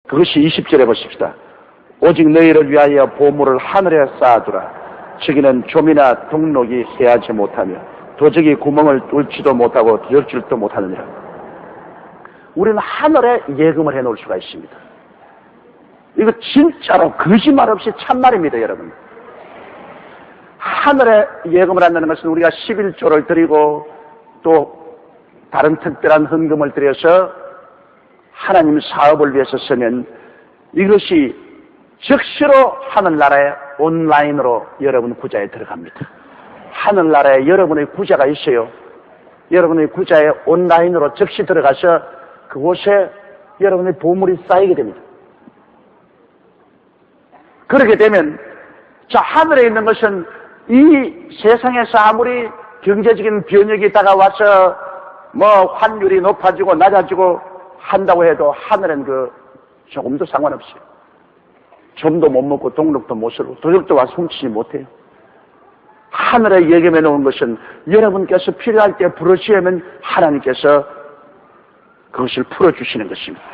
그것이 20절에 보십시다. 오직 너희를 위하여 보물을 하늘에 쌓아두라. 저기는 좀이나 동록이 해하지 못하며 도적이 구멍을 뚫지도 못하고 열줄도 못하느니라. 우리는 하늘에 예금을 해놓을 수가 있습니다. 이거 진짜로 거짓말 없이 참말입니다, 여러분. 하늘에 예금을 한다는 것은 우리가 11조를 드리고 또 다른 특별한 헌금을 드려서 하나님 사업을 위해서 쓰면 이것이 즉시로 하늘나라에 온라인으로 여러분 구자에 들어갑니다. 하늘나라에 여러분의 구자가 있어요. 여러분의 구자에 온라인으로 즉시 들어가서 그곳에 여러분의 보물이 쌓이게 됩니다. 그렇게 되면 자, 하늘에 있는 것은 이 세상에서 아무리 경제적인 변혁이 다가와서 환율이 높아지고 낮아지고 한다고 해도 하늘엔 조금도 상관없어요. 점도 못 먹고 동력도 못 쓰고 도적도 와서 훔치지 못해요. 하늘에 예금해 놓은 것은 여러분께서 필요할 때 부르시면 하나님께서 그것을 풀어주시는 것입니다.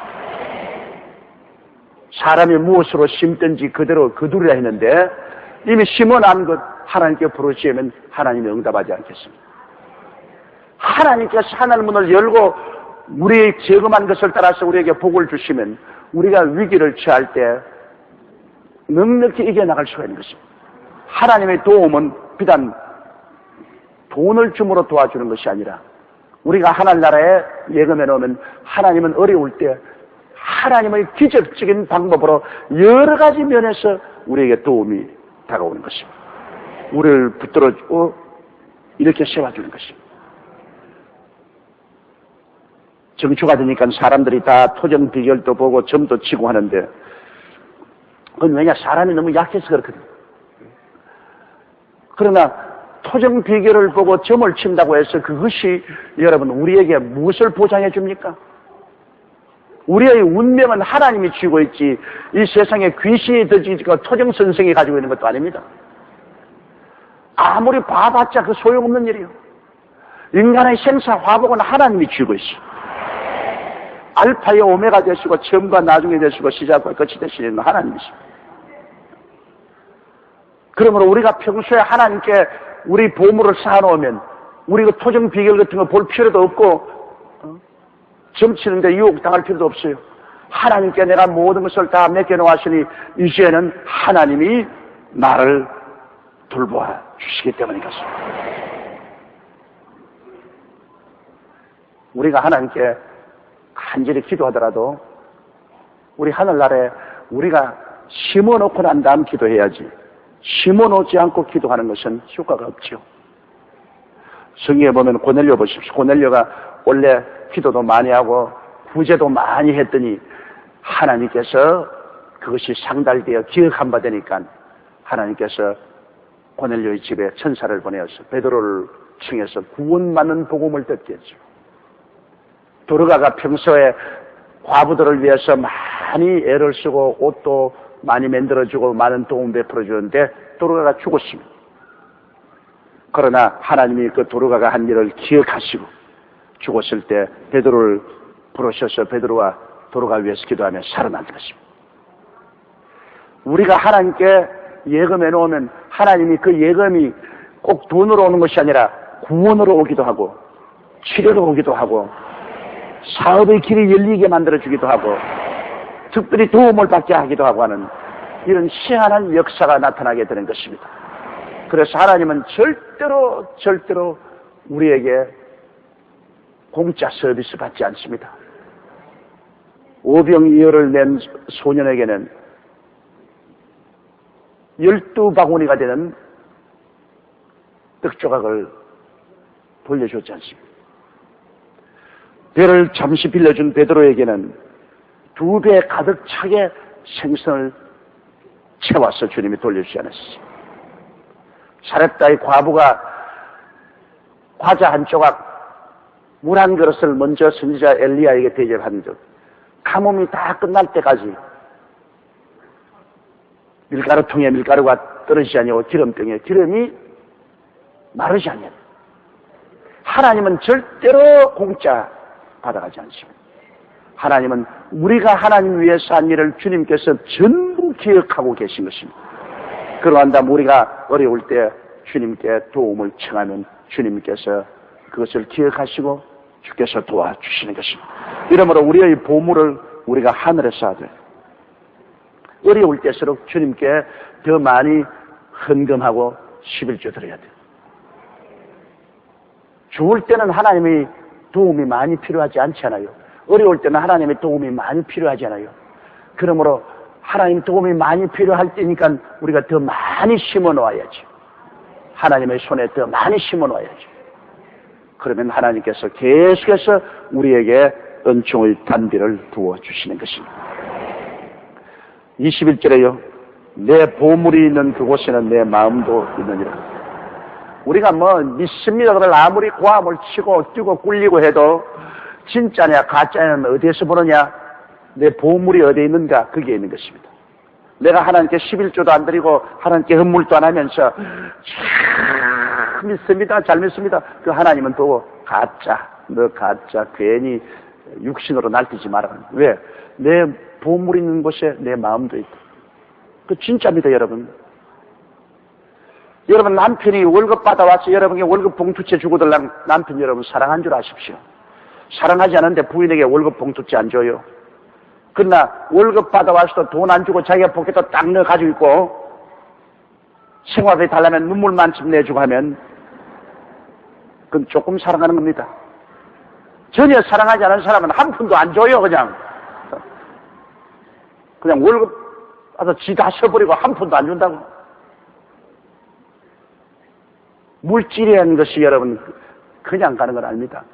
사람이 무엇으로 심든지 그대로 거두리라 했는데 이미 심어난 것 하나님께 부르시면 하나님이 응답하지 않겠습니다. 하나님께서 하늘문을 열고 우리의 저금한 것을 따라서 우리에게 복을 주시면 우리가 위기를 처할 때 넉넉히 이겨나갈 수가 있는 것입니다. 하나님의 도움은 비단 돈을 줌으로 도와주는 것이 아니라 우리가 하늘나라에 예금해 놓으면 하나님은 어려울 때 하나님의 기적적인 방법으로 여러 가지 면에서 우리에게 도움이 다가오는 것입니다. 우리를 붙들어주고 이렇게 세워주는 것입니다. 정초가 되니까 사람들이 다 토정 비결도 보고 점도 치고 하는데 그건 왜냐? 사람이 너무 약해서 그렇거든요. 그러나 토정 비결을 보고 점을 친다고 해서 그것이 여러분 우리에게 무엇을 보장해 줍니까? 우리의 운명은 하나님이 쥐고 있지 이 세상에 귀신이 던지고 토정 선생이 가지고 있는 것도 아닙니다. 아무리 봐봤자 그 소용없는 일이요. 인간의 생사 화복은 하나님이 쥐고 있어. 알파의 오메가 되시고 처음과 나중에 되시고 시작과 끝이 되시는 하나님이십니다. 그러므로 우리가 평소에 하나님께 우리 보물을 쌓아놓으면 우리 그 토정 비결 같은 거 볼 필요도 없고 점치는데 유혹당할 필요도 없어요. 하나님께 내가 모든 것을 다 맡겨놓았으니 이제는 하나님이 나를 돌보아 주시기 때문인 것입니다. 우리가 하나님께 간절히 기도하더라도 우리 하늘나라에 우리가 심어놓고 난 다음 기도해야지 심어놓지 않고 기도하는 것은 효과가 없죠. 성경에 보면 고넬료 보십시오. 고넬료가 원래 기도도 많이 하고 구제도 많이 했더니 하나님께서 그것이 상달되어 기억한 바 되니까 하나님께서 고넬료의 집에 천사를 보내어서 베드로를 청해서 구원받는 복음을 듣게 했죠. 도르가가 평소에 과부들을 위해서 많이 애를 쓰고 옷도 많이 만들어주고 많은 도움 베풀어주는데 도르가가 죽었습니다. 그러나 하나님이 그 도르가가 한 일을 기억하시고 죽었을 때 베드로를 부르셔서 베드로와 도르가 위해서 기도하며 살아난 것입니다. 우리가 하나님께 예금해 놓으면 하나님이 그 예금이 꼭 돈으로 오는 것이 아니라 구원으로 오기도 하고 치료로 오기도 하고 사업의 길이 열리게 만들어주기도 하고 특별히 도움을 받게 하기도 하고 하는 이런 희한한 역사가 나타나게 되는 것입니다. 그래서 하나님은 절대로 우리에게 공짜 서비스 받지 않습니다. 오병이어를 낸 소년에게는 12바구니가 되는 떡조각을 돌려줬지 않습니다. 배를 잠시 빌려준 베드로에게는 2배 가득 차게 생선을 채워서 주님이 돌려주지 않았습니다. 사렙다의 과부가 과자 한 조각, 물 한 그릇을 먼저 선지자 엘리야에게 대접한 적, 가뭄이 다 끝날 때까지 밀가루통에 밀가루가 떨어지지 아니하고 기름병에 기름이 마르지 않는 하나님은 절대로 공짜 받아가지 않습니다. 하나님은 우리가 하나님 위해서 한 일을 주님께서 전부 기억하고 계신 것입니다. 그러한다면 우리가 어려울 때 주님께 도움을 청하면 주님께서 그것을 기억하시고 주께서 도와주시는 것입니다. 이러므로 우리의 보물을 우리가 하늘에서 하되 어려울 때일수록 주님께 더 많이 헌금하고 11조 드려야 돼요. 좋을 때는 하나님의 도움이 많이 필요하지 않잖아요. 어려울 때는 하나님의 도움이 많이 필요하잖아요. 그러므로 하나님 도움이 많이 필요할 때니까 우리가 더 많이 심어 놓아야지. 하나님의 손에 더 많이 심어 놓아야지. 그러면 하나님께서 계속해서 우리에게 은총의 단비를 부어주시는 것입니다. 21절에요. 내 보물이 있는 그곳에는 내 마음도 있느니라. 우리가 믿습니다. 그걸 아무리 고함을 치고 뛰고 꿀리고 해도 진짜냐 가짜냐는 어디에서 보느냐? 내 보물이 어디에 있는가? 거기에 있는 것입니다. 내가 하나님께 11조도 안 드리고 하나님께 헌물도 안 하면서 참 믿습니다. 잘 믿습니다. 그 하나님은 또 가짜. 너 가짜. 괜히 육신으로 날뛰지 마라. 왜? 내 보물 있는 곳에 내 마음도 있다. 그 진짜입니다, 여러분. 여러분 남편이 월급 받아와서 여러분에게 월급 봉투채 주고들랑 남편 여러분 사랑한 줄 아십시오. 사랑하지 않은데 부인에게 월급 봉투채 안 줘요. 그러나 월급 받아와서도 돈 안 주고 자기가 포켓에 딱 넣어 가지고 있고 생활비 달라면 눈물만 좀 내주고 하면 그건 조금 사랑하는 겁니다. 전혀 사랑하지 않은 사람은 한 푼도 안 줘요. 그냥 월급 받아서 지 다 써버리고 한 푼도 안 준다고. 물질이라는 것이 여러분 그냥 가는 건 아닙니다.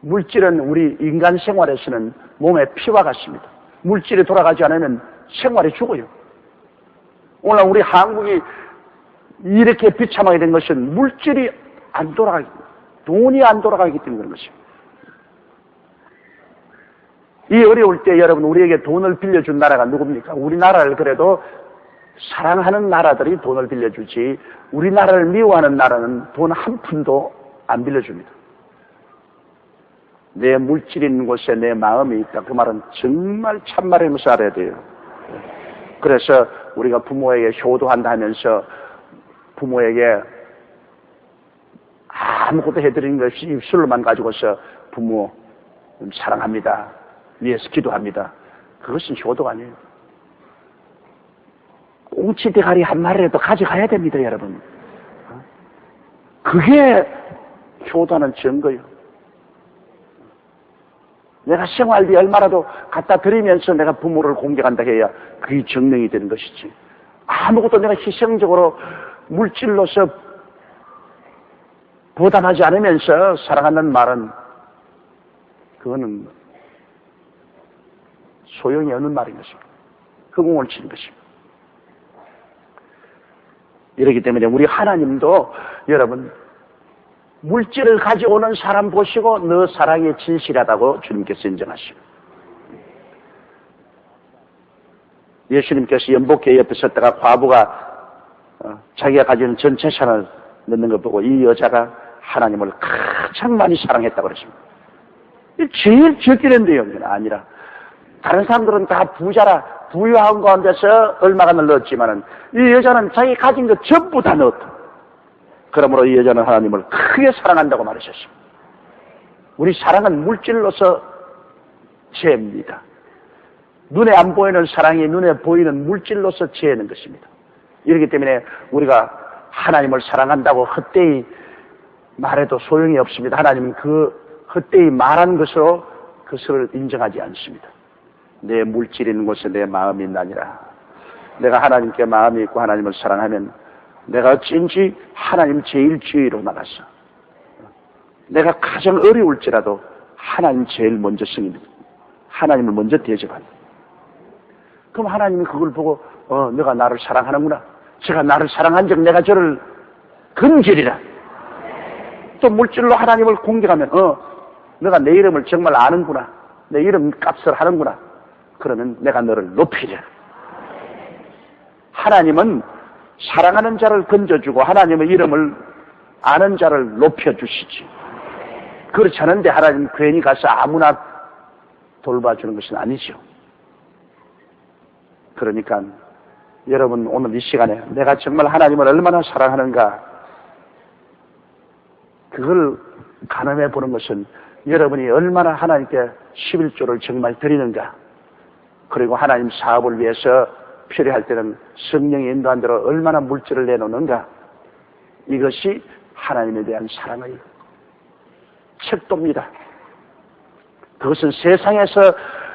물질은 우리 인간 생활에서는 몸의 피와 같습니다. 물질이 돌아가지 않으면 생활이 죽어요. 오늘 우리 한국이 이렇게 비참하게 된 것은 물질이 안 돌아가기, 돈이 안 돌아가기 때문에 그런 것입니다. 이 어려울 때 여러분 우리에게 돈을 빌려준 나라가 누굽니까? 우리나라를 그래도 사랑하는 나라들이 돈을 빌려주지 우리나라를 미워하는 나라는 돈 한 푼도 안 빌려줍니다. 내 물질이 있는 곳에 내 마음이 있다. 그 말은 정말 참말이면서 알아야 돼요. 그래서 우리가 부모에게 효도한다 하면서 부모에게 아무것도 해드리는 것이 입술로만 가지고서 부모 사랑합니다. 위해서 기도합니다. 그것은 효도가 아니에요. 꽁치 대가리 한 마리라도 가져가야 됩니다, 여러분. 그게 효도하는 증거예요. 내가 생활비 얼마라도 갖다 드리면서 내가 부모를 공경한다 해야 그게 정령이 되는 것이지. 아무것도 내가 희생적으로 물질로서 부담하지 않으면서 사랑한다는 말은 그거는 소용이 없는 말인 것입니다. 허공을 치는 것입니다. 이렇기 때문에 우리 하나님도 여러분 물질을 가져오는 사람 보시고 너 사랑에 진실하다고 주님께서 인정하시고 예수님께서 연복회 옆에 섰다가 과부가 자기가 가지는 전 재산을 넣는 것 보고 이 여자가 하나님을 가장 많이 사랑했다고 그러십니다. 제일 적기는데요. 아니라 다른 사람들은 다 부자라 부유한 가운데서 얼마가 넣었지만은 이 여자는 자기 가진 것 전부 다 넣었다. 그러므로 이 여자는 하나님을 크게 사랑한다고 말하셨습니다. 우리 사랑은 물질로서 죄입니다. 눈에 안 보이는 사랑이 눈에 보이는 물질로서 죄는 것입니다. 이렇기 때문에 우리가 하나님을 사랑한다고 헛되이 말해도 소용이 없습니다. 하나님은 그 헛되이 말한 것으로 그것을 인정하지 않습니다. 내 물질이 있는 곳에 내 마음이 있나니라. 내가 하나님께 마음이 있고 하나님을 사랑하면 내가 어찌인지 하나님 제일 주의로 나갔어. 내가 가장 어려울지라도 하나님 제일 먼저 승입니다. 하나님을 먼저 대접하는. 그럼 하나님이 그걸 보고 내가 나를 사랑하는구나. 제가 나를 사랑한 적 내가 저를 근절이라. 또 물질로 하나님을 공격하면 내가 내 이름을 정말 아는구나. 내 이름 값을 하는구나. 그러면 내가 너를 높이려. 하나님은 사랑하는 자를 건져주고 하나님의 이름을 아는 자를 높여주시지. 그렇지 않은데 하나님 괜히 가서 아무나 돌봐주는 것은 아니죠. 그러니까 여러분 오늘 이 시간에 내가 정말 하나님을 얼마나 사랑하는가, 그걸 가늠해 보는 것은 여러분이 얼마나 하나님께 11조를 정말 드리는가, 그리고 하나님 사업을 위해서 필요할 때는 성령이 인도한 대로 얼마나 물질을 내놓는가, 이것이 하나님에 대한 사랑의 척도입니다. 그것은 세상에서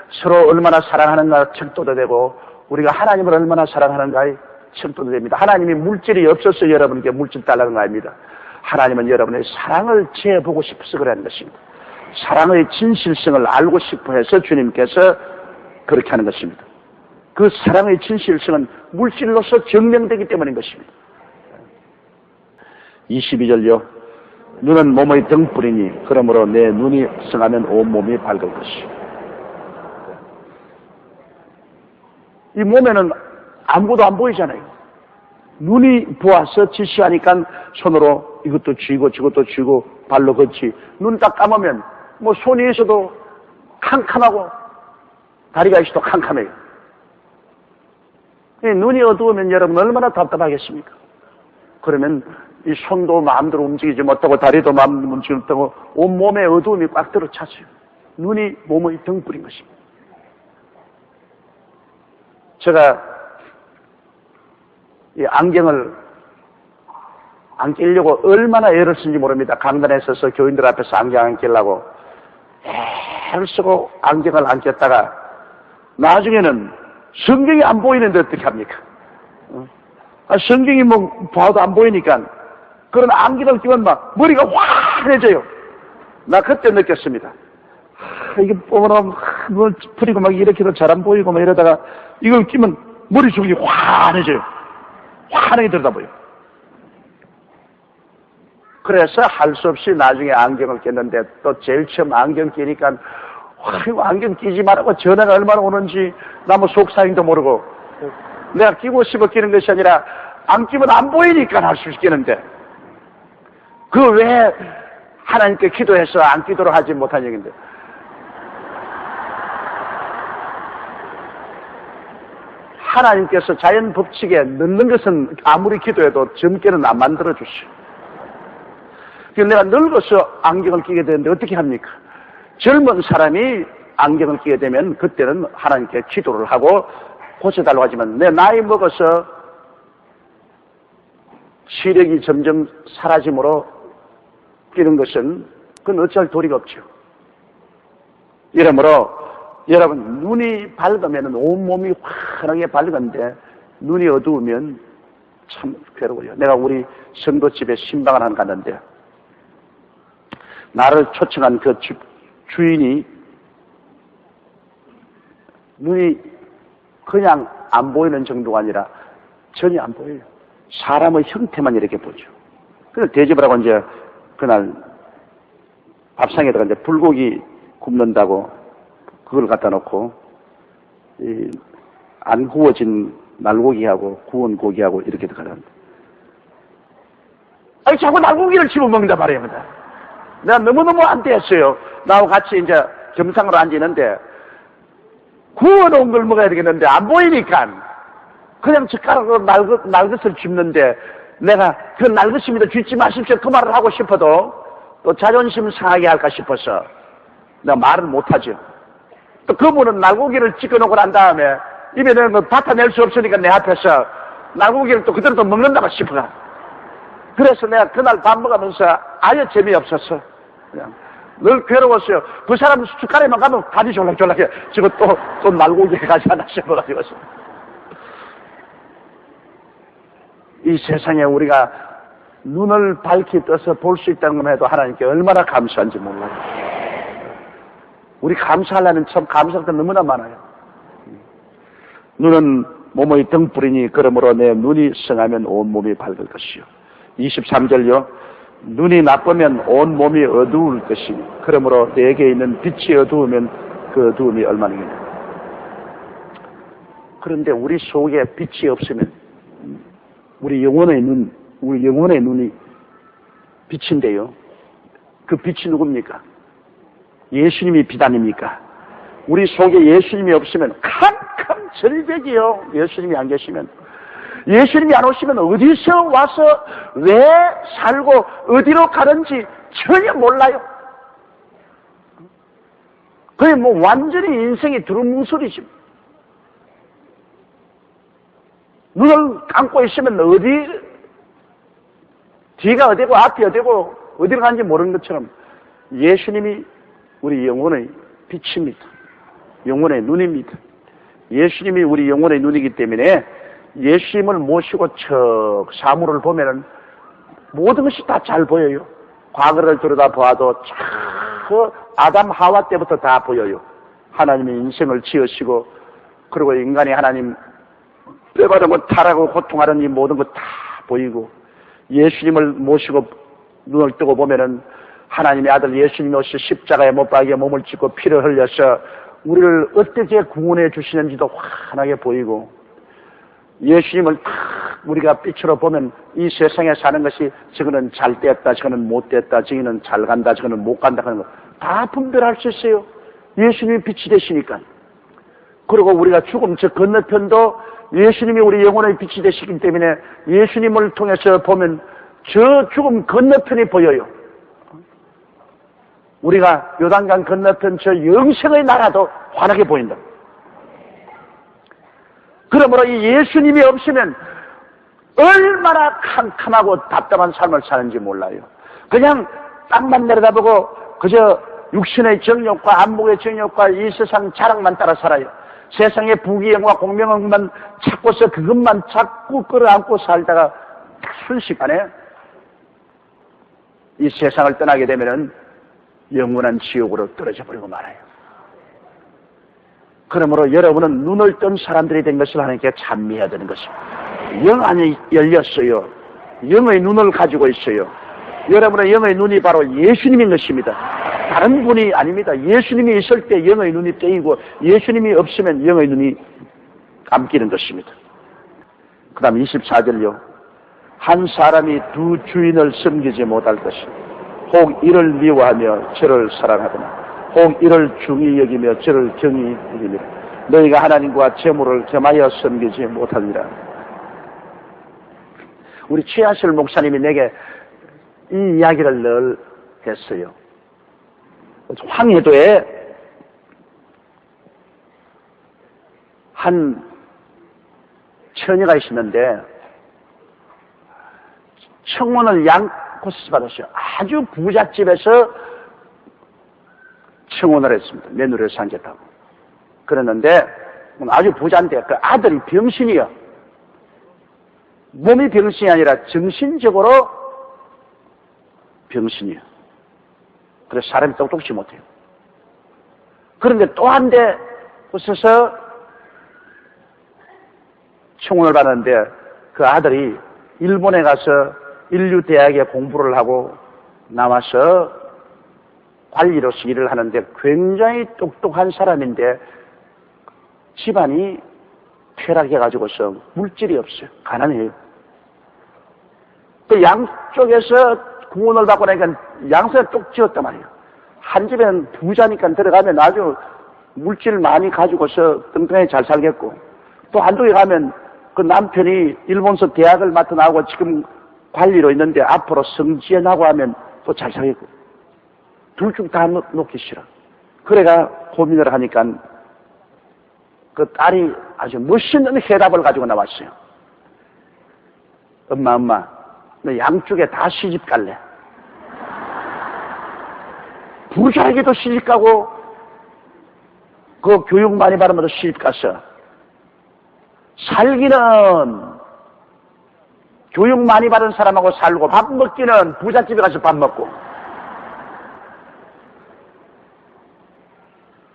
서로 얼마나 사랑하는가 척도도 되고, 우리가 하나님을 얼마나 사랑하는가의 척도도 됩니다. 하나님이 물질이 없어서 여러분께 물질 달라는 거 아닙니다. 하나님은 여러분의 사랑을 재보고 싶어서 그러는 것입니다. 사랑의 진실성을 알고 싶어 해서 주님께서 그렇게 하는 것입니다. 그 사랑의 진실성은 물질로서 증명되기 때문인 것입니다. 22절요. 눈은 몸의 등불이니 그러므로 내 눈이 성하면 온 몸이 밝을 것이요. 이 몸에는 아무것도 안 보이잖아요. 눈이 보아서 지시하니까 손으로 이것도 쥐고 저것도 쥐고 발로 걷지. 눈 딱 감으면 뭐 손이 있어도 캄캄하고 다리가 있어도 캄캄해요. 눈이 어두우면 여러분 얼마나 답답하겠습니까? 그러면 이 손도 마음대로 움직이지 못하고 다리도 마음대로 움직이지 못하고 온몸에 어두움이 꽉 들어찼어요. 눈이 몸의 등불인 것입니다. 제가 이 안경을 안 끼려고 얼마나 애를 쓴지 모릅니다. 강단에 서서 교인들 앞에서 안경 안 끼려고 애를 쓰고 안경을 안 꼈다가 나중에는 성경이 안 보이는데 어떻게 합니까? 성경이 뭐 봐도 안 보이니까 그런 안경을 끼면 막 머리가 환해져요. 나 그때 느꼈습니다. 이게 뭐라 뭐 풀이고 막 이렇게도 잘 안 보이고 막 이러다가 이걸 끼면 머릿속이 환해져요. 환하게 들여다보여. 그래서 할 수 없이 나중에 안경을 꼈는데 또 제일 처음 안경 끼니까 안경 끼지 말라고 전화가 얼마나 오는지 나 뭐 속사인도 모르고, 내가 끼고 싶어 끼는 것이 아니라 안 끼면 안 보이니까 할 수 있겠는데 그 왜 하나님께 기도해서 안 끼도록 하지 못한 얘기인데, 하나님께서 자연 법칙에 넣는 것은 아무리 기도해도 젊게는 안 만들어 주시오. 내가 늙어서 안경을 끼게 되는데 어떻게 합니까? 젊은 사람이 안경을 끼게 되면 그때는 하나님께 기도를 하고 고쳐달라고 하지만, 내 나이 먹어서 시력이 점점 사라짐으로 끼는 것은 그건 어찌할 도리가 없죠. 이러므로 여러분, 눈이 밝으면 온몸이 환하게 밝은데 눈이 어두우면 참 괴로워요. 내가 우리 성도집에 신방을 하나 갔는데 나를 초청한 그 주인이 눈이 그냥 안 보이는 정도가 아니라 전혀 안 보여요. 사람의 형태만 이렇게 보죠. 그래서 대접을 하고 이제 그날 밥상에다가 이제 불고기 굽는다고 그걸 갖다 놓고 안 구워진 날고기하고 구운 고기하고 이렇게 들어가는데, 아니 자꾸 날고기를 집어먹는다 말입니다. 내가 너무너무 안 됐어요. 나하고 같이 이제 겸상으로 앉았는데 구워놓은 걸 먹어야 되겠는데 안 보이니까 그냥 젓가락으로 날것을 줍는데, 내가 그 날것입니다 쥐지 마십시오 그 말을 하고 싶어도 또 자존심 상하게 할까 싶어서 내가 말을 못하죠. 또 그분은 날고기를 찍어놓고 난 다음에 입에 넣은 거 받아낼 수 없으니까 내 앞에서 날고기를 또 그대로 또 먹는다고 싶어가. 그래서 내가 그날 밥 먹으면서 아예 재미없었어. 그냥 늘 괴로웠어요. 그 사람 숟가락에만 가면 다리 졸락졸락해. 지금 또 날고기 해가지고 하나 씹어가지고. 이 세상에 우리가 눈을 밝히 떠서 볼 수 있다는 것만 해도 하나님께 얼마나 감사한지 몰라요. 우리 감사하려면 참 감사할 게 너무나 많아요. 눈은 몸의 등불이니 그러므로 내 눈이 성하면 온 몸이 밝을 것이요. 23절요. 눈이 나쁘면 온 몸이 어두울 것이니 그러므로 내게 있는 빛이 어두우면 그 어두움이 얼마나겠냐. 그런데 우리 속에 빛이 없으면 우리 영혼의 눈이 빛인데요. 그 빛이 누굽니까? 예수님이 빛 아닙니까? 우리 속에 예수님이 없으면 캄캄 절벽이요. 예수님이 안 계시면. 예수님이 안 오시면 어디서 와서 왜 살고 어디로 가는지 전혀 몰라요. 그게 뭐 완전히 인생이 두루뭉술이지. 눈을 감고 있으면 어디, 뒤가 어디고 앞이 어디고 어디로 가는지 모르는 것처럼 예수님이 우리 영혼의 빛입니다. 영혼의 눈입니다. 예수님이 우리 영혼의 눈이기 때문에 예수님을 모시고 척 사물을 보면은 모든 것이 다 잘 보여요. 과거를 들여다보아도 저 아담 하와 때부터 다 보여요. 하나님이 인생을 지으시고 그리고 인간이 하나님 빼받으면 타락하고 고통하는 이 모든 것 다 보이고 예수님을 모시고 눈을 뜨고 보면은 하나님의 아들 예수님이 오셔 십자가에 못 박여 몸을 찢고 피를 흘려서 우리를 어떻게 구원해 주시는지도 환하게 보이고 예수님을 딱 우리가 빛으로 보면 이 세상에 사는 것이 저거는 잘 됐다, 저거는 못 됐다, 저기는 잘 간다, 저거는 못 간다 하는 거 다 분별할 수 있어요. 예수님이 빛이 되시니까. 그리고 우리가 죽음 저 건너편도 예수님이 우리 영혼의 빛이 되시기 때문에 예수님을 통해서 보면 저 죽음 건너편이 보여요. 우리가 요단강 건너편 저 영생의 나라도 환하게 보인다. 그러므로 이 예수님이 없으면 얼마나 캄캄하고 답답한 삶을 사는지 몰라요. 그냥 땅만 내려다보고 그저 육신의 정욕과 안목의 정욕과 이 세상 자랑만 따라 살아요. 세상의 부귀영화 공명만 찾고서 그것만 자꾸 끌어안고 살다가 순식간에 이 세상을 떠나게 되면은 영원한 지옥으로 떨어져 버리고 말아요. 그러므로 여러분은 눈을 뜬 사람들이 된 것을 하나님께 찬미해야 되는 것입니다. 영 안이 열렸어요. 영의 눈을 가지고 있어요. 여러분의 영의 눈이 바로 예수님인 것입니다. 다른 분이 아닙니다. 예수님이 있을 때 영의 눈이 뜨이고 예수님이 없으면 영의 눈이 감기는 것입니다. 그 다음 24절요. 한 사람이 두 주인을 섬기지 못할 것이 혹 이를 미워하며 저를 사랑하거나 혹 이를 중히 여기며 저를 경히 여기며 너희가 하나님과 재물을 겸하여 섬기지 못하리라. 우리 최하실 목사님이 내게 이 이야기를 늘 했어요. 황해도에 한 처녀가 있었는데 청혼을 양코스 받았어요. 아주 부잣집에서 청혼을 했습니다. 며느리를 삼겠다고. 그랬는데 아주 부자인데 그 아들이 병신이요. 몸이 병신이 아니라 정신적으로 병신이요. 그래서 사람이 똑똑지 못해요. 그런데 또 한 대 붙어서 청혼을 받았는데 그 아들이 일본에 가서 인류대학에 공부를 하고 나와서 관리로서 일을 하는데 굉장히 똑똑한 사람인데 집안이 퇴락해가지고서 물질이 없어요. 가난해요. 그 양쪽에서 구원을 받고 나니까 양손에 똑 쥐었단 말이에요. 한 집에는 부자니까 들어가면 아주 물질 많이 가지고서 뚱뚱하게 잘 살겠고 또 한쪽에 가면 그 남편이 일본서 대학을 맡아 나오고 지금 관리로 있는데 앞으로 성지연하고 하면 또 잘 살겠고 둘 중 다 놓기 싫어. 그래가 고민을 하니까 그 딸이 아주 멋있는 해답을 가지고 나왔어요. 엄마 너 양쪽에 다 시집 갈래? 부자에게도 시집 가고 그 교육 많이 받으면서 시집 갔어. 살기는 교육 많이 받은 사람하고 살고 밥 먹기는 부잣집에 가서 밥 먹고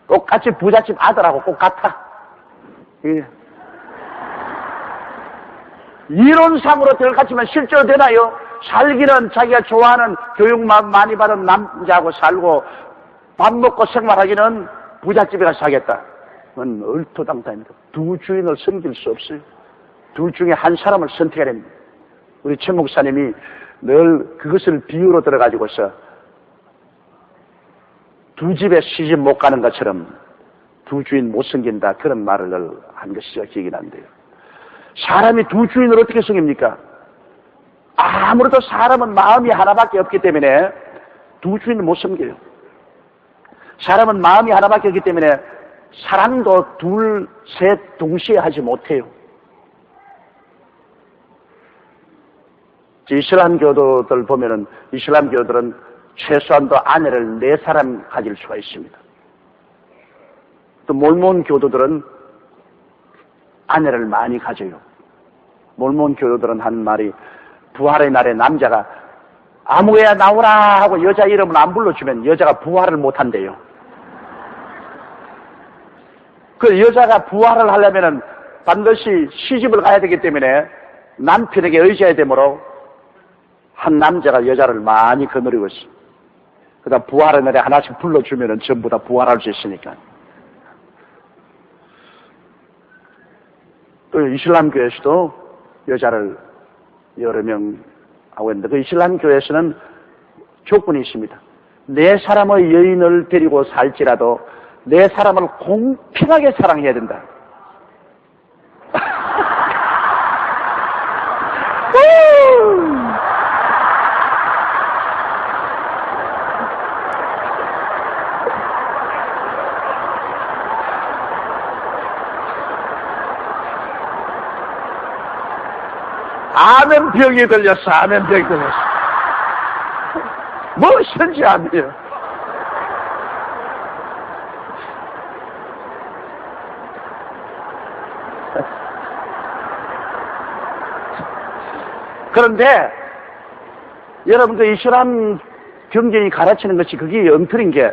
똑같이 부잣집 아들하고 꼭 같아. 예. 이론상으로 될 것 같지만 실제로 되나요? 살기는 자기가 좋아하는 교육 많이 받은 남자하고 살고 밥 먹고 생활하기는 부잣집에 가서 살겠다. 그건 얼토당토입니다. 두 주인을 섬길 수 없어요. 둘 중에 한 사람을 선택해야 됩니다. 우리 최 목사님이 늘 그것을 비유로 들어가지고서 두 집에 시집 못 가는 것처럼 두 주인 못 섬긴다 그런 말을 한 것이 기억이 난대요. 사람이 두 주인을 어떻게 섬깁니까? 아무래도 사람은 마음이 하나밖에 없기 때문에 두 주인을 못 섬겨요. 사람은 마음이 하나밖에 없기 때문에 사랑도 둘, 셋 동시에 하지 못해요. 이슬람교도들 보면은 이슬람교들은 최소한도 아내를 4사람 가질 수가 있습니다. 또 몰몬 교도들은 아내를 많이 가져요. 몰몬 교도들은 한 말이 부활의 날에 남자가 아무개야 나오라 하고 여자 이름을 안 불러주면 여자가 부활을 못한대요. 그 여자가 부활을 하려면은 반드시 시집을 가야 되기 때문에 남편에게 의지해야 되므로 한 남자가 여자를 많이 거느리고 있어요. 그다음 부활의 날에 하나씩 불러주면은 전부 다 부활할 수 있으니까. 또 이슬람교에서도 여자를 여러 명 하고 있는데 그 이슬람교에서는 조건이 있습니다. 4사람의 여인을 데리고 살지라도 4사람을 공평하게 사랑해야 된다. 아멘병이 걸렸어. 아멘병이 걸렸어. 무엇인지 아니에요. 그런데 여러분들 이슬람 경전이 가르치는 것이 그게 엉터리인 게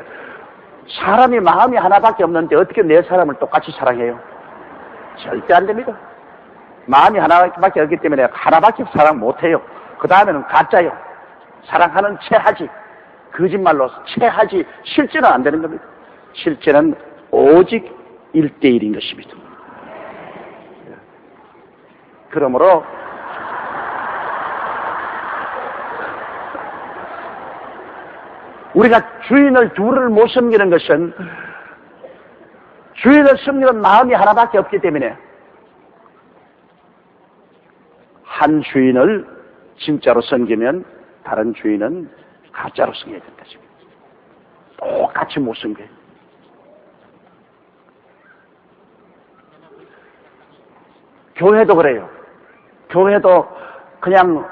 사람이 마음이 하나밖에 없는데 어떻게 4사람을 똑같이 사랑해요? 절대 안 됩니다. 마음이 하나밖에 없기 때문에 하나밖에 사랑 못해요. 그 다음에는 가짜요. 사랑하는 채 하지. 거짓말로 채 하지. 실제는 안 되는 겁니다. 실제는 오직 1대1인 것입니다. 그러므로 우리가 주인을 둘을 못 섬기는 것은 주인을 섬기는 마음이 하나밖에 없기 때문에 한 주인을 진짜로 섬기면 다른 주인은 가짜로 섬겨야 된다. 똑같이 못 섬겨요. 교회도 그래요. 교회도 그냥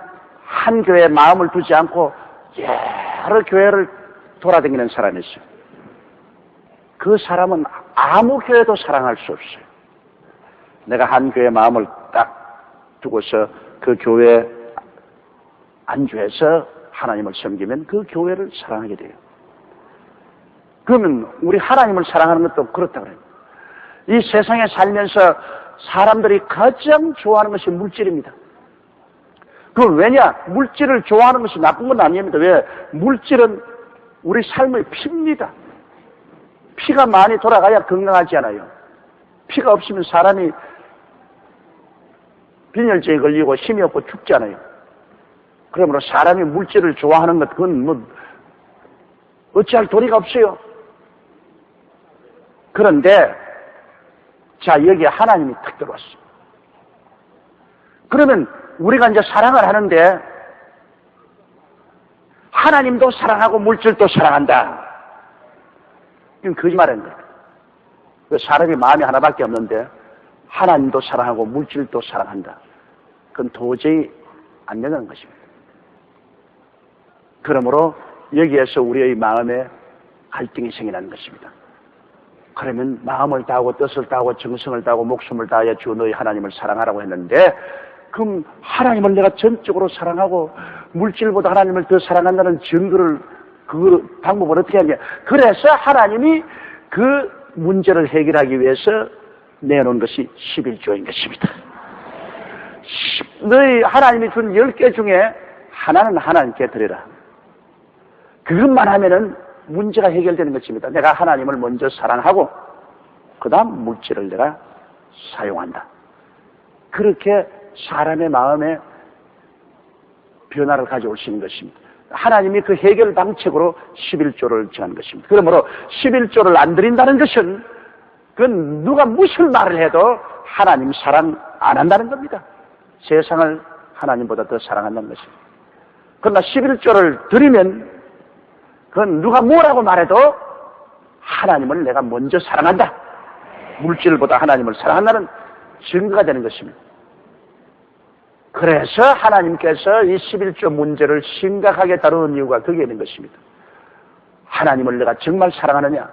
한 교회에 마음을 두지 않고 여러 교회를 돌아다니는 사람이 있어요. 그 사람은 아무 교회도 사랑할 수 없어요. 내가 한 교회에 마음을 딱 두고서 그 교회에 안주해서 하나님을 섬기면 그 교회를 사랑하게 돼요. 그러면 우리 하나님을 사랑하는 것도 그렇다 그래요. 이 세상에 살면서 사람들이 가장 좋아하는 것이 물질입니다. 그건 왜냐? 물질을 좋아하는 것이 나쁜 건 아닙니다. 왜? 물질은 우리 삶의 피입니다. 피가 많이 돌아가야 건강하지 않아요. 피가 없으면 사람이 빈혈증에 걸리고 힘이 없고 죽잖아요. 그러므로 사람이 물질을 좋아하는 것, 그건 뭐, 어찌할 도리가 없어요. 그런데, 자, 여기에 하나님이 탁 들어왔어요. 그러면 우리가 이제 사랑을 하는데, 하나님도 사랑하고 물질도 사랑한다. 이건 거짓말인 거예요. 사람이 마음이 하나밖에 없는데, 하나님도 사랑하고 물질도 사랑한다. 그건 도저히 안 되는 것입니다. 그러므로 여기에서 우리의 마음에 갈등이 생기는 것입니다. 그러면 마음을 다하고 뜻을 다하고 정성을 다하고 목숨을 다하여 주 너희 하나님을 사랑하라고 했는데 그럼 하나님을 내가 전적으로 사랑하고 물질보다 하나님을 더 사랑한다는 증거를 그 방법을 어떻게 하냐. 그래서 하나님이 그 문제를 해결하기 위해서 내놓은 것이 11조인 것입니다. 너희 하나님이 준 10개 중에 하나는 하나님께 드리라. 그것만 하면은 문제가 해결되는 것입니다. 내가 하나님을 먼저 사랑하고 그 다음 물질을 내가 사용한다. 그렇게 사람의 마음에 변화를 가져오시는 것입니다. 하나님이 그 해결 방책으로 11조를 정한 것입니다. 그러므로 11조를 안 드린다는 것은 그건 누가 무슨 말을 해도 하나님 사랑 안 한다는 겁니다. 세상을 하나님보다 더 사랑한다는 것입니다. 그러나 11조를 드리면 그건 누가 뭐라고 말해도 하나님을 내가 먼저 사랑한다. 물질보다 하나님을 사랑한다는 증거가 되는 것입니다. 그래서 하나님께서 이 11조 문제를 심각하게 다루는 이유가 거기에 있는 것입니다. 하나님을 내가 정말 사랑하느냐?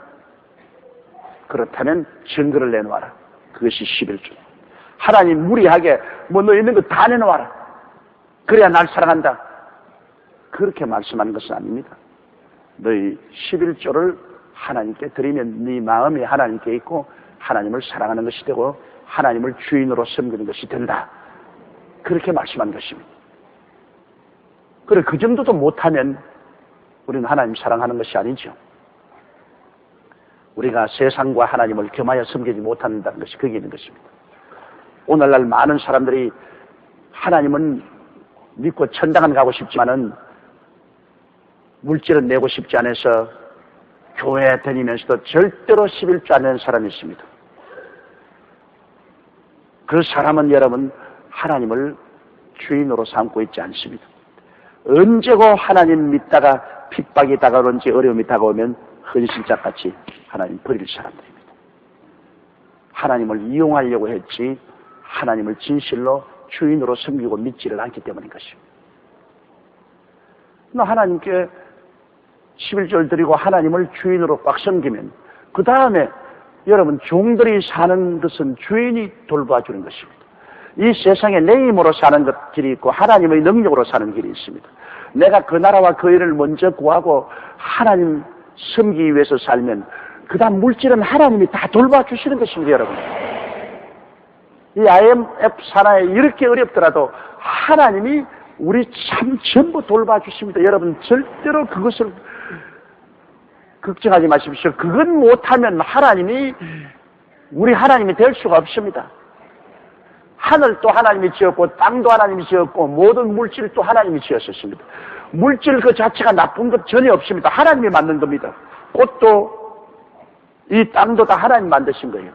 그렇다면 증거를 내놓아라. 그것이 11조. 하나님 무리하게 뭐 너 있는 거 다 내놓아라. 그래야 날 사랑한다. 그렇게 말씀하는 것은 아닙니다. 너희 11조를 하나님께 드리면 네 마음이 하나님께 있고 하나님을 사랑하는 것이 되고 하나님을 주인으로 섬기는 것이 된다. 그렇게 말씀한 것입니다. 그래 그 정도도 못하면 우리는 하나님 사랑하는 것이 아니죠. 우리가 세상과 하나님을 겸하여 섬기지 못한다는 것이 거기에 있는 것입니다. 오늘날 많은 사람들이 하나님은 믿고 천당은 가고 싶지만은 물질은 내고 싶지 않아서 교회에 다니면서도 절대로 11조 안 내는 사람이 있습니다. 그 사람은 여러분 하나님을 주인으로 삼고 있지 않습니다. 언제고 하나님 믿다가 핍박이 다가오는지 어려움이 다가오면 헌신짝같이 하나님 버릴 사람들입니다. 하나님을 이용하려고 했지 하나님을 진실로 주인으로 섬기고 믿지를 않기 때문인 것입니다. 하나님께 11조를 드리고 하나님을 주인으로 꽉 섬기면 그 다음에 여러분 종들이 사는 것은 주인이 돌봐주는 것입니다. 이 세상에 내 힘으로 사는 것 길이 있고 하나님의 능력으로 사는 길이 있습니다. 내가 그 나라와 그 일을 먼저 구하고 하나님 섬기기 위해서 살면 그 다음 물질은 하나님이 다 돌봐주시는 것입니다. 여러분 이 IMF 산하에 이렇게 어렵더라도 하나님이 우리 참 전부 돌봐주십니다. 여러분 절대로 그것을 걱정하지 마십시오. 그건 못하면 하나님이 우리 하나님이 될 수가 없습니다. 하늘도 하나님이 지었고 땅도 하나님이 지었고 모든 물질도 하나님이 지었습니다. 물질 그 자체가 나쁜 것 전혀 없습니다. 하나님이 만든 겁니다. 꽃도 이 땅도 다 하나님 만드신 거예요.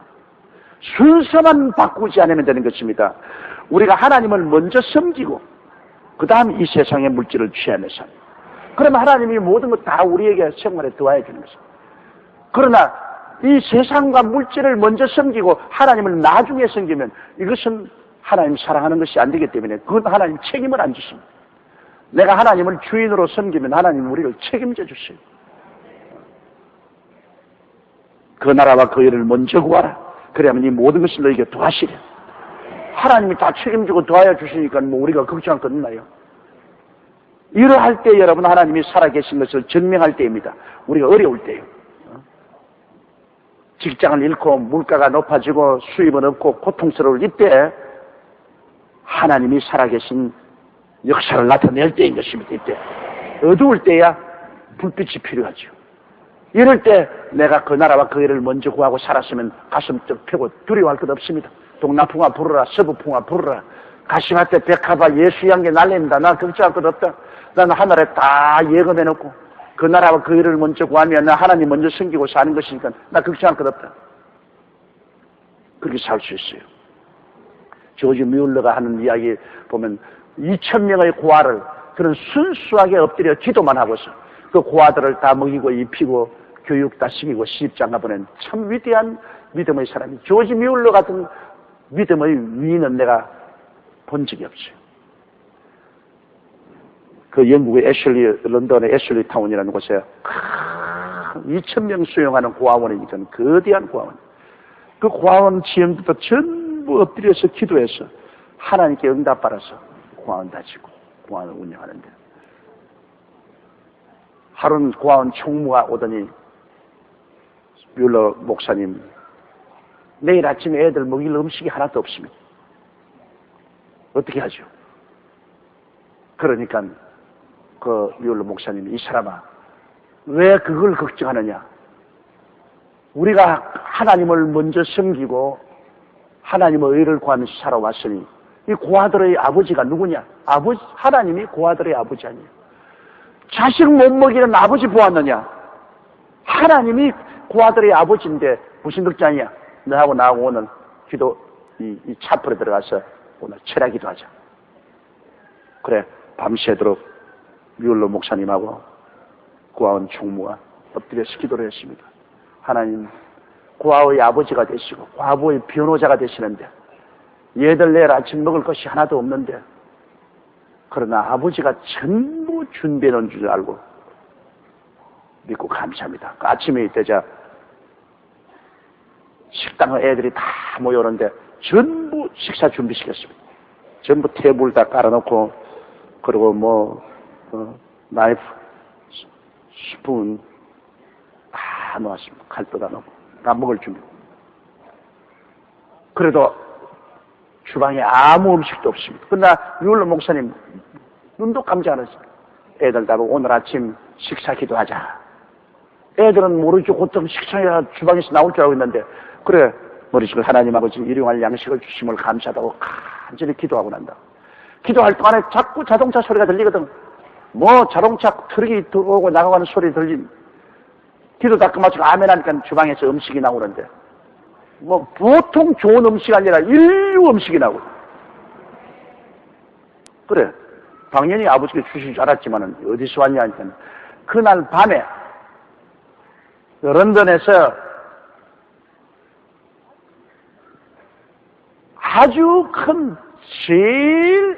순서만 바꾸지 않으면 되는 것입니다. 우리가 하나님을 먼저 섬기고 그 다음 이 세상의 물질을 취하며 삽니다. 그러면 하나님이 모든 것 다 우리에게 생활에 더하여 주는 것입니다. 그러나 이 세상과 물질을 먼저 섬기고 하나님을 나중에 섬기면 이것은 하나님 사랑하는 것이 안 되기 때문에 그건 하나님 책임을 안 주십니다. 내가 하나님을 주인으로 섬기면 하나님 우리를 책임져 주세요. 그 나라와 그 일을 먼저 구하라. 그러면 이 모든 것을 너에게 도와시려. 하나님이 다 책임지고 도와야 주시니까 뭐 우리가 걱정할 건 없나요? 이러할 때 여러분 하나님이 살아계신 것을 증명할 때입니다. 우리가 어려울 때요. 직장을 잃고 물가가 높아지고 수입은 없고 고통스러울 이때 하나님이 살아계신 역사를 나타낼 때인 것입니다. 이때 어두울 때야 불빛이 필요하죠. 이럴 때 내가 그 나라와 그 일을 먼저 구하고 살았으면 가슴 쩍 펴고 두려워할 것 없습니다. 동남풍아 부르라 서부풍아 부르라 가시밭에 백합아 예수양게 날린다. 나 걱정할 것 없다. 나는 하늘에 다 예금해놓고 그 나라와 그 일을 먼저 구하면 나 하나님 먼저 섬기고 사는 것이니까 나 걱정할 것 없다. 그렇게 살 수 있어요. 조지 뮬러가 하는 이야기 보면 2,000명의 고아를 그런 순수하게 엎드려 기도만 하고서 그 고아들을 다 먹이고 입히고 교육 다 시키고 시집장가 보낸 참 위대한 믿음의 사람이 조지 뮬러 같은 믿음의 위인은 내가 본 적이 없어요. 그 영국의 런던의 애슐리 타운이라는 곳에 2,000명 수용하는 고아원이니까 거대한 고아원. 그 고아원 지형부터 전부 엎드려서 기도해서 하나님께 응답받아서 고아원 다지고 고아원을 운영하는데 하루는 고아원 총무가 오더니 뮬러 목사님 내일 아침에 애들 먹일 음식이 하나도 없습니다. 어떻게 하죠? 그러니까 그 뮬러 목사님이 이 사람아 왜 그걸 걱정하느냐? 우리가 하나님을 먼저 섬기고 하나님의 의를 구하면서 살아왔으니 이 고아들의 아버지가 누구냐? 하나님이 고아들의 아버지 아니에요. 자식 못 먹이는 아버지 보았느냐? 하나님이 고아들의 아버지인데 무슨 걱정이냐? 너하고 나하고 오늘 기도, 이 차풀에 들어가서 오늘 철야 기도하자. 그래, 밤새도록 뮬러 목사님하고 구하원 총무가 엎드려서 기도를 했습니다. 하나님, 고아의 아버지가 되시고 과부의 변호자가 되시는데 얘들 내일 아침 먹을 것이 하나도 없는데 그러나 아버지가 전부 준비해 놓은 줄 알고 믿고 감사합니다. 그 아침에 이때자 식당에 애들이 다 모여오는데 전부 식사 준비시켰습니다. 전부 테이블 다 깔아놓고 그리고 나이프, 스푼 다 놓았습니다. 칼도 다 놓고 다 먹을 준비. 그래도 주방에 아무 음식도 없습니다. 그러나 뮬러 목사님 눈도 감지 않았습니다. 애들 다 오늘 아침 식사 기도하자. 애들은 모르죠. 보통 식사가 주방에서 나올 줄 알고 있는데 그래 머릿속을 하나님 아버지 일용할 양식을 주심을 감사하다고 간절히 기도하고 난다. 기도할 동안에 자꾸 자동차 소리가 들리거든. 자동차 트럭이 들어오고 나가는 소리 들린. 기도 다 끝마치고 아멘 하니까 주방에서 음식이 나오는데 보통 좋은 음식이 아니라 인류 음식이 나오고. 그래 당연히 아버지가 주실 줄 알았지만은 어디서 왔냐 하니까 그날 밤에 런던에서 아주 큰 제일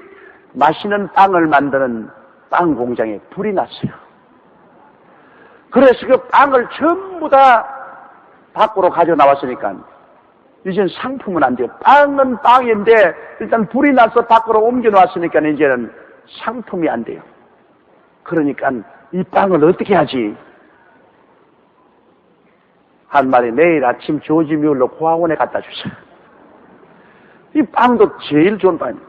맛있는 빵을 만드는 빵 공장에 불이 났어요. 그래서 그 빵을 전부 다 밖으로 가져 나왔으니까 이젠 상품은 안 돼요. 빵은 빵인데 일단 불이 나서 밖으로 옮겨 놓았으니까 이제는 상품이 안 돼요. 그러니까 이 빵을 어떻게 하지? 한 말이 내일 아침 조지 뮬러 고아원에 갖다 주세요. 이 빵도 제일 좋은 빵이에요.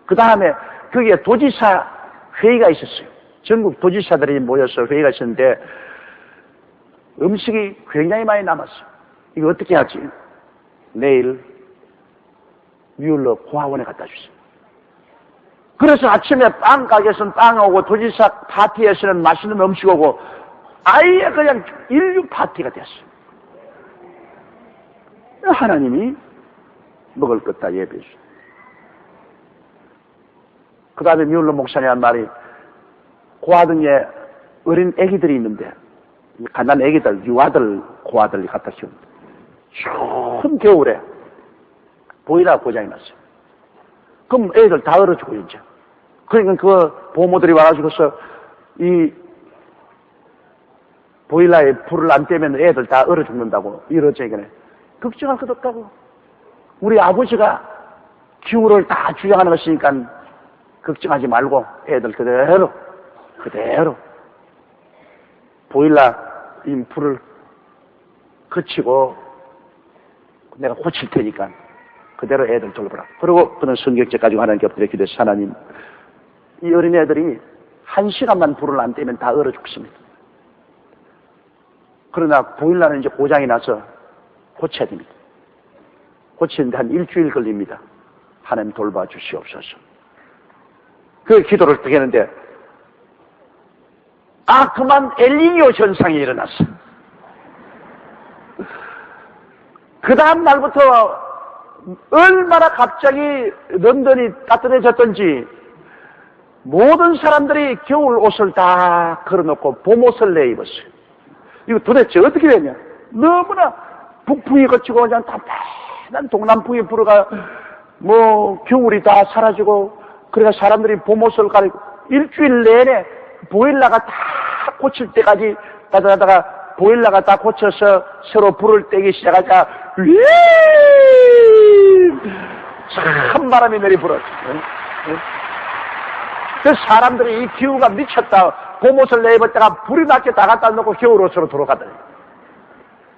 그 다음에 거기에 도지사 회의가 있었어요. 전국 도지사들이 모여서 회의가 있었는데 음식이 굉장히 많이 남았어요. 이거 어떻게 하지? 내일 뮬러 고아원에 갖다 주세요. 그래서 아침에 빵 가게에서는 빵 오고 도지사 파티에서는 맛있는 음식 오고 아예 그냥 인류 파티가 됐어요. 하나님이 먹을 것 다 예배해 주세요. 그 다음에 뮬러 목사님 한 말이 고아등에 어린 애기들이 있는데 가난한 애기들, 유아들, 고아들이 갖다 키웁니다. 추운 겨울에 보일러 고장이 났어요. 그럼 애들 다 얼어 죽어요, 이제. 그러니까 그 보모들이 와가지고서 이 보일러에 불을 안 떼면 애들 다 얼어 죽는다고 이러저기네. 걱정할 것 없다고. 우리 아버지가 기후를 다 주장하는 것이니까 걱정하지 말고 애들 그대로 보일러 이 불을 그치고 내가 고칠 테니까 그대로 애들 돌보라. 그리고 그는 성경책 가지고 하나님께 엎드려 기도해서 하나님 이 어린애들이 1시간만 불을 안 떼면 다 얼어 죽습니다. 그러나 보일러는 이제 고장이 나서 고쳐야 됩니다. 고치는데 한 일주일 걸립니다. 하나님 돌봐 주시옵소서. 그 기도를 드리는데 그만 엘니뇨 현상이 일어났어. 그 다음 날부터 얼마나 갑자기 런던이 따뜻해졌던지 모든 사람들이 겨울 옷을 다 걸어놓고 봄옷을 내입었어요. 이거 도대체 어떻게 되냐? 너무나 북풍이 거치고 그냥 답답한 동남풍이 불어가 겨울이 다 사라지고 그래서 사람들이 봄옷을 가리고 일주일 내내 보일러가 다 고칠 때까지 따다다가 보일러가 다 고쳐서 새로 불을 떼기 시작하자 참 바람이 내리불어. 그 사람들이 이 기후가 미쳤다. 봄옷을 내입었다가 불이 났게 다 갖다 놓고 겨울옷으로 돌아가더니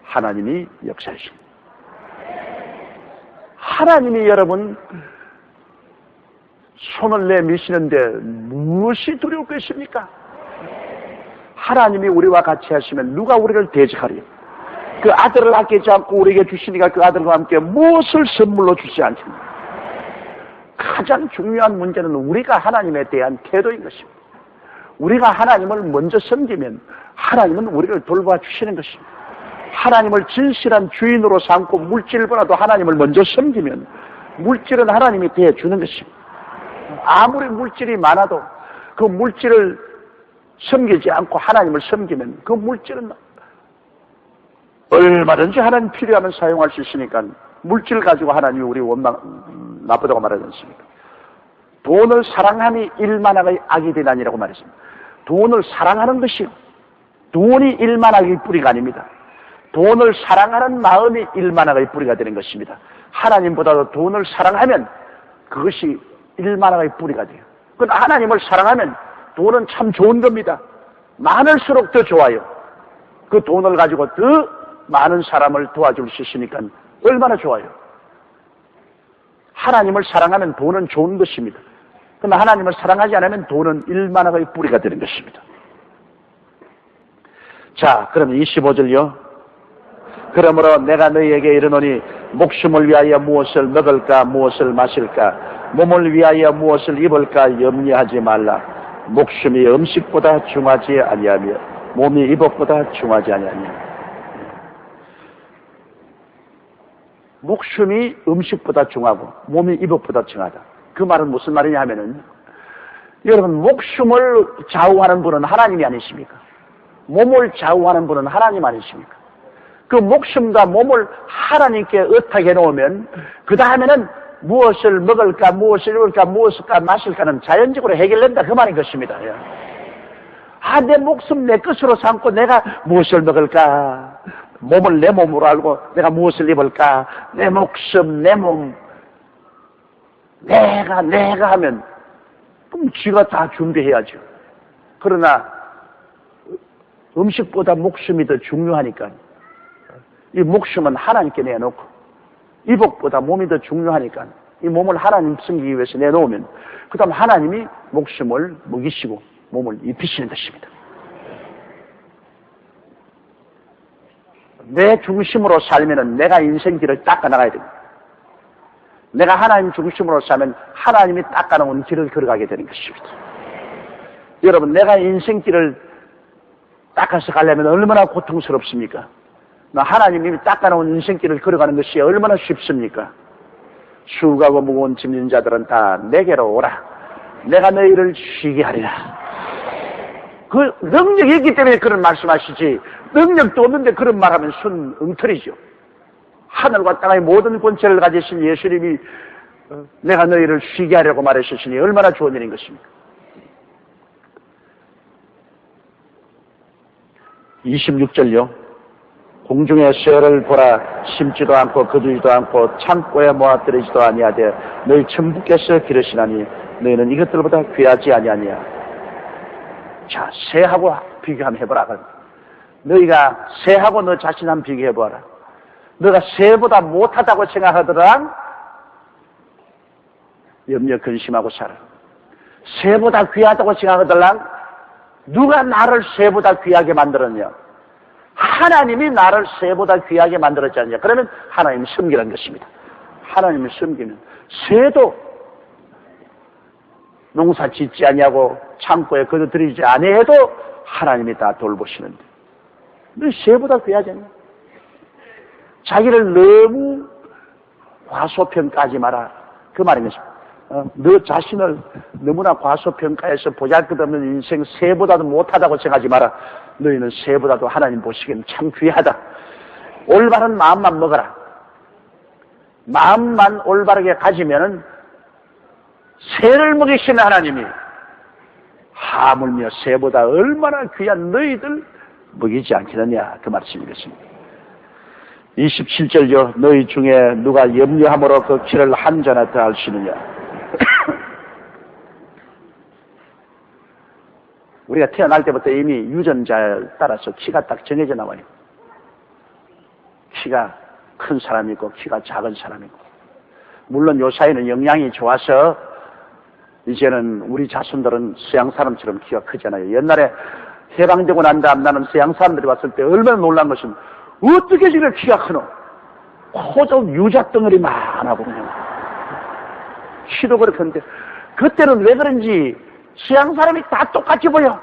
하나님이 역사하십니다. 하나님이 여러분 손을 내미시는데 무엇이 두렵겠습니까? 하나님이 우리와 같이 하시면 누가 우리를 대적하리요? 그 아들을 아끼지 않고 우리에게 주시니까 그 아들과 함께 무엇을 선물로 주지 않습니까? 가장 중요한 문제는 우리가 하나님에 대한 태도인 것입니다. 우리가 하나님을 먼저 섬기면 하나님은 우리를 돌봐 주시는 것입니다. 하나님을 진실한 주인으로 삼고 물질보다도 하나님을 먼저 섬기면 물질은 하나님이 대해주는 것입니다. 아무리 물질이 많아도 그 물질을 섬기지 않고 하나님을 섬기면 그 물질은 얼마든지 하나님 필요하면 사용할 수 있으니까 물질 가지고 하나님이 우리 원망 나쁘다고 말하지 않습니까? 돈을 사랑함이 일만하의 악이 되나니라고 말했습니다. 돈을 사랑하는 것이요, 돈이 일만하의 뿌리가 아닙니다. 돈을 사랑하는 마음이 일만하의 뿌리가 되는 것입니다. 하나님보다도 돈을 사랑하면 그것이 일만하의 뿌리가 돼요. 그건 하나님을 사랑하면 돈은 참 좋은 겁니다. 많을수록 더 좋아요. 그 돈을 가지고 더 많은 사람을 도와줄 수 있으니까 얼마나 좋아요. 하나님을 사랑하면 돈은 좋은 것입니다. 그러나 하나님을 사랑하지 않으면 돈은 일만하의 뿌리가 되는 것입니다. 자, 그럼 25절요. 그러므로 내가 너희에게 이르노니 목숨을 위하여 무엇을 먹을까 무엇을 마실까 몸을 위하여 무엇을 입을까 염려하지 말라. 목숨이 음식보다 중하지 아니하며 몸이 이복보다 중하지 아니하며. 목숨이 음식보다 중하고 몸이 이복보다 중하다. 그 말은 무슨 말이냐 하면은, 여러분, 목숨을 좌우하는 분은 하나님이 아니십니까? 몸을 좌우하는 분은 하나님 아니십니까? 그 목숨과 몸을 하나님께 의탁해 놓으면 그 다음에는 무엇을 먹을까 무엇을 입을까 무엇을 마실까는 자연적으로 해결된다, 그 말인 것입니다. 아, 내 목숨 내 것으로 삼고 내가 무엇을 먹을까, 몸을 내 몸으로 알고 내가 무엇을 입을까, 내 목숨 내 몸 내가 하면 그럼 쥐가 다 준비해야죠. 그러나 음식보다 목숨이 더 중요하니까 이 목숨은 하나님께 내놓고 이복보다 몸이 더 중요하니까 이 몸을 하나님 섬기기 위해서 내놓으면 그 다음 하나님이 목숨을 먹이시고 몸을 입히시는 것입니다. 내 중심으로 살면은 내가 인생길을 닦아나가야 됩니다. 내가 하나님 중심으로 살면 하나님이 닦아놓은 길을 걸어가게 되는 것입니다. 여러분, 내가 인생길을 닦아서 가려면 얼마나 고통스럽습니까? 나 하나님이 닦아놓은 인생길을 걸어가는 것이 얼마나 쉽습니까? 수고하고 무거운 짐진 자들은 다 내게로 오라. 내가 너희를 쉬게 하리라. 그 능력이 있기 때문에 그런 말씀하시지, 능력도 없는데 그런 말하면 순 엉터리죠. 하늘과 땅의 모든 권세를 가지신 예수님이 내가 너희를 쉬게 하려고 말하셨으니 얼마나 좋은 일인 것입니까? 26절요. 공중의 새를 보라. 심지도 않고 거두지도 않고 창고에 모아뜨리지도 아니하되 너희 천부께서 기르시나니 너희는 이것들보다 귀하지 아니하냐. 자, 새하고 비교 한번 해보라. 너희가 새하고 너 자신 한번 비교해보아라. 너가 새보다 못하다고 생각하더라 염려 근심하고 살아. 새보다 귀하다고 생각하더라 누가 나를 새보다 귀하게 만들었냐? 하나님이 나를 새보다 귀하게 만들었지 않냐? 그러면 하나님을 섬기라는 것입니다. 하나님을 섬기면 새도 농사 짓지 아니하고 창고에 거두들이지 아니해도 하나님이 다 돌보시는데 너 새보다 귀하지 않냐? 자기를 너무 과소평가하지 마라, 그 말인 것입니다. 너 자신을 너무나 과소평가해서 보잘것없는 인생 새보다도 못하다고 생각하지 마라. 너희는 새보다도 하나님 보시기엔 참 귀하다. 올바른 마음만 먹어라. 마음만 올바르게 가지면은 새를 먹이시는 하나님이 하물며 새보다 얼마나 귀한 너희들 먹이지 않겠느냐, 그 말씀이겠습니다. 27절요. 너희 중에 누가 염려함으로 그 키를 한 자나 더 할 수 있느냐. 우리가 태어날 때부터 이미 유전자에 따라서 키가 딱 정해져 나와요. 키가 큰 사람이 있고 키가 작은 사람이 있고. 물론 요 사이는 영양이 좋아서 이제는 우리 자손들은 서양 사람처럼 키가 크잖아요. 옛날에 해방되고 난 다음 나는 서양 사람들이 왔을 때 얼마나 놀란 것은 어떻게 저렇게 키가 크노? 코도 유자덩어리 많아고 그냥. 키도 그렇던데 그때는 왜 그런지 서양 사람이 다 똑같이 보여.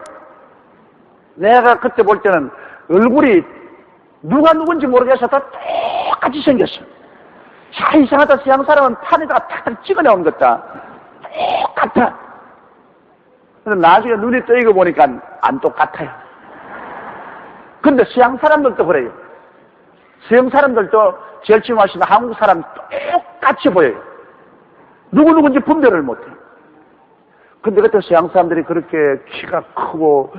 내가 그때 볼 때는 얼굴이 누가 누군지 모르겠어. 다 똑같이 생겼어. 자, 이상하다. 서양 사람은 판에다가 탁탁 찍어 나온 것 같다. 똑같아. 근데 나중에 눈이 떠이고 보니까 안 똑같아요. 근데 서양 사람들도 그래요. 서양 사람들도 제일 처음 하시는 한국 사람 똑같이 보여요. 누구누군지 분별을 못해요. 근데 그때 서양 사람들이 그렇게 키가 크고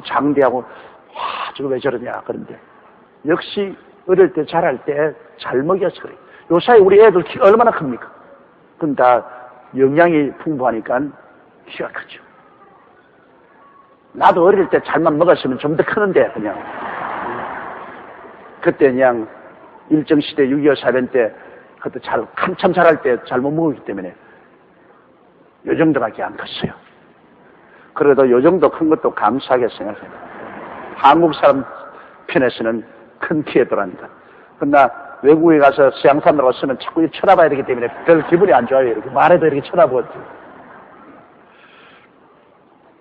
장대하고 와, 저거 왜 저러냐 그런데 역시 어릴 때 자랄 때 잘 먹여서 그래요. 요사이 우리 애들 키가 얼마나 큽니까? 그건 다 영양이 풍부하니까 키가 크죠. 나도 어릴 때 잘만 먹었으면 좀 더 크는데 그냥 그때 그냥 일정시대 6.25 사변 때 그때 한참 자랄 때 잘못 먹었기 때문에 요 정도밖에 안 컸어요. 그래도 요 정도 큰 것도 감사하게 생각해요. 한국 사람 편에서는 큰 키에 들어갑니다. 그러나 외국에 가서 서양 사람들 왔으면 자꾸 쳐다봐야 되기 때문에 별 기분이 안 좋아요. 이렇게 말해도 이렇게 쳐다보죠.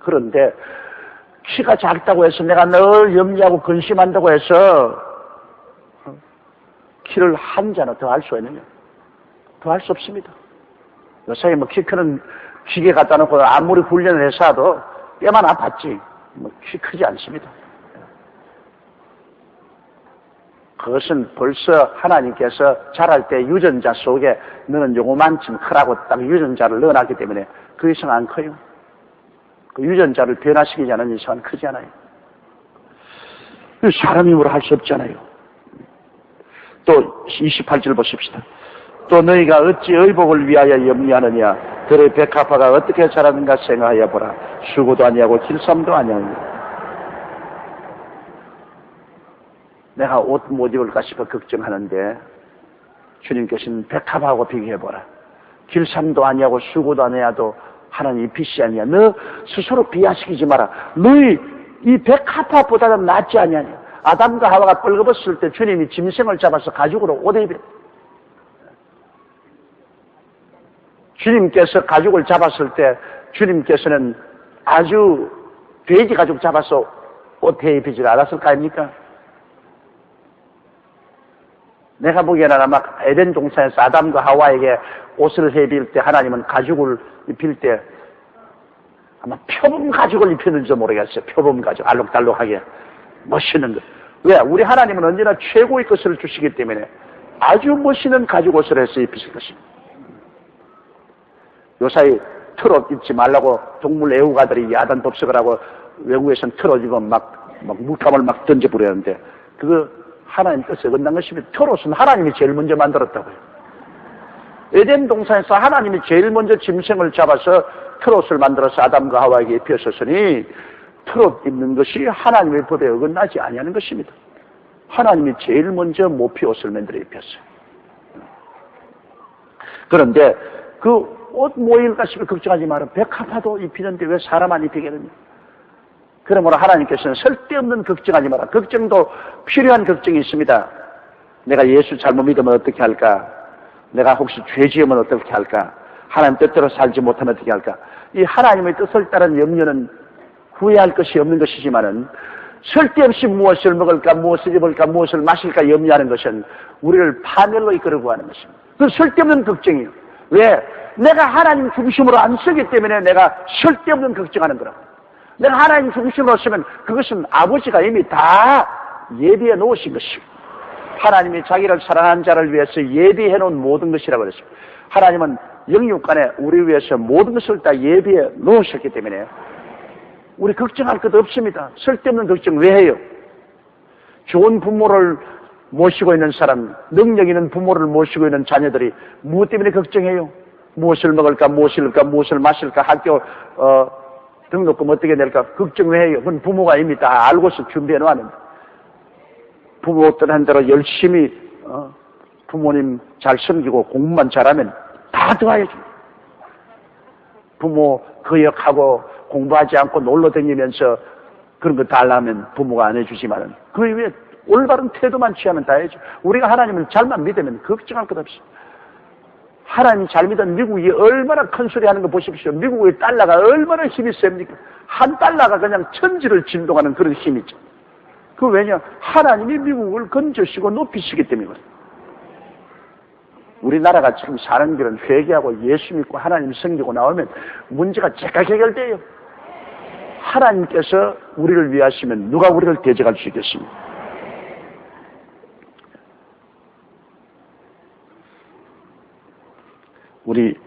그런데 키가 작다고 해서 내가 늘 염려하고 근심한다고 해서 키를 한 자나 더 할 수 있느냐? 더 할 수 없습니다. 요새 뭐 키 크는 기계 갖다 놓고 아무리 훈련을 해서도 뼈만 아팠지 뭐 키 크지 않습니다. 그것은 벌써 하나님께서 자랄 때 유전자 속에 너는 요거만큼 크라고 딱 유전자를 넣어놨기 때문에 그 이상 안 커요. 그 유전자를 변화시키지 않은 이상은 크지 않아요. 사람 힘으로 할 수 없잖아요. 또 28절 보십시다. 또 너희가 어찌 의복을 위하여 염려하느냐. 들의 백합화가 어떻게 자라는가 생각하여 보라. 수고도 아니하고 길쌈도 아니하느냐. 내가 옷 못 입을까 싶어 걱정하는데 주님께서는 백합하고 비교해보라. 길쌈도 아니하고 수고도 아니하도 하나님 빛이 아니야. 너 스스로 비하시키지 마라. 너희 이 백합화보다는 낫지 아니하냐. 아담과 하와가 뻘거벗을 때 주님이 짐승을 잡아서 가죽으로 옷 입혀. 주님께서 가죽을 잡았을 때 주님께서는 아주 돼지 가죽 잡아서 옷에 입히지 않았을 거 아닙니까? 내가 보기에는 아마 에덴 동산에서 아담과 하와에게 옷을 입힐 때 하나님은 가죽을 입힐 때 아마 표범 가죽을 입혔는지도 모르겠어요. 표범 가죽, 알록달록하게 멋있는 것. 왜? 우리 하나님은 언제나 최고의 것을 주시기 때문에 아주 멋있는 가죽 옷을 해서 입히실 것입니다. 요사이 트롯 입지 말라고 동물 애호가들이 야단 법석을 하고 외국에서는 트롯 입으면 막 물감을 막 던져버리는데 그거 하나님 뜻에 어긋난 것입니다. 트롯은 하나님이 제일 먼저 만들었다고요. 에덴 동산에서 하나님이 제일 먼저 짐승을 잡아서 트롯을 만들어서 아담과 하와에게 입혔었으니 트롯 입는 것이 하나님의 법에 어긋나지 아니하는 것입니다. 하나님이 제일 먼저 모피 옷을 만들어 입혔어요. 그런데 그 옷 모일까 싶어 걱정하지 마라. 백합화도 입히는데 왜 사람 안 입히겠느냐. 그러므로 하나님께서는 쓸데없는 걱정하지 마라. 걱정도 필요한 걱정이 있습니다. 내가 예수 잘못 믿으면 어떻게 할까? 내가 혹시 죄 지으면 어떻게 할까? 하나님 뜻대로 살지 못하면 어떻게 할까? 이 하나님의 뜻을 따른 염려는 후회할 것이 없는 것이지만은 쓸데없이 무엇을 먹을까, 무엇을 입을까, 무엇을 마실까 염려하는 것은 우리를 파멸로 이끌고 하는 것입니다. 그 쓸데없는 걱정이에요. 왜? 내가 하나님 중심으로 안 쓰기 때문에 내가 쓸데없는 걱정하는 거라고. 내가 하나님 중심으로 쓰면 그것은 아버지가 이미 다 예비해 놓으신 것입니다. 하나님이 자기를 사랑하는 자를 위해서 예비해 놓은 모든 것이라고 그랬습니다. 하나님은 영육간에 우리 위해서 모든 것을 다 예비해 놓으셨기 때문에 우리 걱정할 것 없습니다. 쓸데없는 걱정 왜 해요? 좋은 부모를 모시고 있는 사람, 능력 있는 부모를 모시고 있는 자녀들이 무엇 때문에 걱정해요? 무엇을 먹을까, 무엇을 입을까, 무엇을 마실까, 학교 등록금 어떻게 낼까 걱정 왜 해요? 그건 부모가 이미 다 알고서 준비해 놓았는데 부모 뜻한 대로 열심히 부모님 잘 섬기고 공부만 잘하면 다 도와야죠. 부모 거역하고 공부하지 않고 놀러 다니면서 그런 거 달라면 부모가 안 해주지만은 그 이후에 올바른 태도만 취하면 다 해야죠. 우리가 하나님을 잘만 믿으면 걱정할 것 없어요. 하나님 잘 믿은 미국이 얼마나 큰 소리 하는 거 보십시오. 미국의 달러가 얼마나 힘이 셉니까? 한 달러가 그냥 천지를 진동하는 그런 힘이죠. 그 왜냐? 하나님이 미국을 건져시고 높이시기 때문이거든요. 우리나라가 지금 사는 길은 회개하고 예수 믿고 하나님 섬기고 나오면 문제가 제가 해결돼요. 하나님께서 우리를 위하시면 누가 우리를 대적할 수 있겠습니까? 우리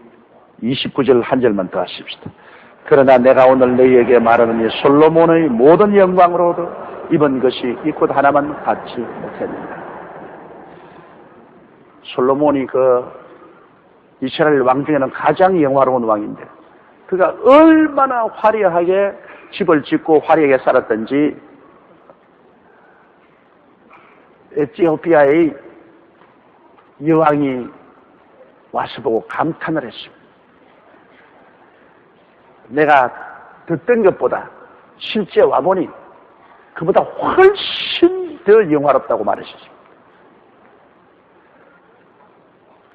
29절 한 절만 더 하십시다. 그러나 내가 오늘 너희에게 말하는 이 솔로몬의 모든 영광으로도 입은 것이 이 곧 하나만 받지 못했느니라. 솔로몬이 이스라엘 왕 중에는 가장 영화로운 왕인데 그가 얼마나 화려하게 집을 짓고 화려하게 살았던지 에티오피아의 여왕이 와서 보고 감탄을 했습니다. 내가 듣던 것보다 실제 와보니 그보다 훨씬 더 영화롭다고 말하셨습니다.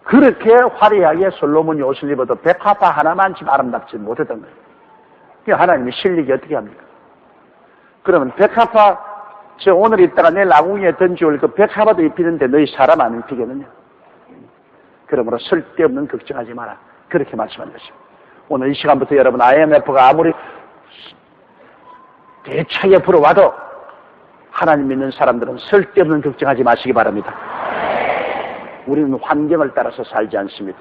그렇게 화려하게 솔로몬이 옷을 입어도 백합화 하나만큼 아름답지 못했던 거예요. 하나님이 실력이 어떻게 합니까? 그러면 백합화, 오늘 있다가 내일 아궁이에 던지올 그 백합화도 입히는데 너희 사람 안 입히겠느냐? 그러므로 쓸데없는 걱정하지 마라. 그렇게 말씀한 것입니다. 오늘 이 시간부터 여러분 IMF가 아무리 대차게 불어와도 하나님 믿는 사람들은 쓸데없는 걱정하지 마시기 바랍니다. 우리는 환경을 따라서 살지 않습니다.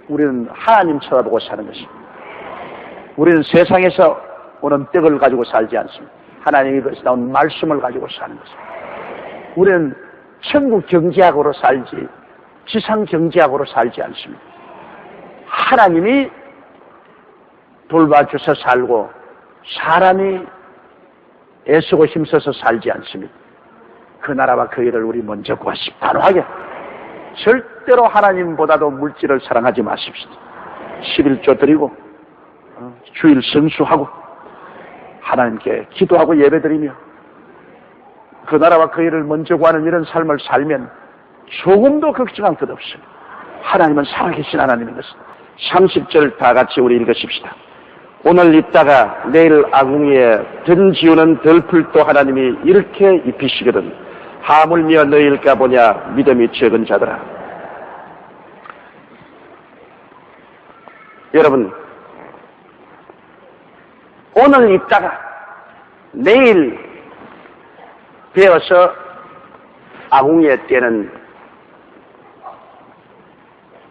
우리는 하나님 쳐다보고 사는 것입니다. 우리는 세상에서 오는 떡을 가지고 살지 않습니다. 하나님께서 나온 말씀을 가지고 사는 것입니다. 우리는 천국 경제학으로 살지 지상 경제학으로 살지 않습니다. 하나님이 돌봐주셔 살고 사람이 애쓰고 힘써서 살지 않습니다. 그 나라와 그 일을 우리 먼저 구하시 단호하게. 절대로 하나님보다도 물질을 사랑하지 마십시오. 11조 드리고 주일 성수하고 하나님께 기도하고 예배드리며 그 나라와 그 일을 먼저 구하는 이런 삶을 살면 조금도 걱정할 것 없습니다. 하나님은 살아계신 하나님인 것입니다. 30절 다 같이 우리 읽으십시다. 오늘 있다가 내일 아궁이에 던지우는 덜풀도 하나님이 이렇게 입히시거든 하물며 너희일까 보냐 믿음이 적은 자들아. 여러분, 오늘 있다가 내일 베어서 아궁이에 떼는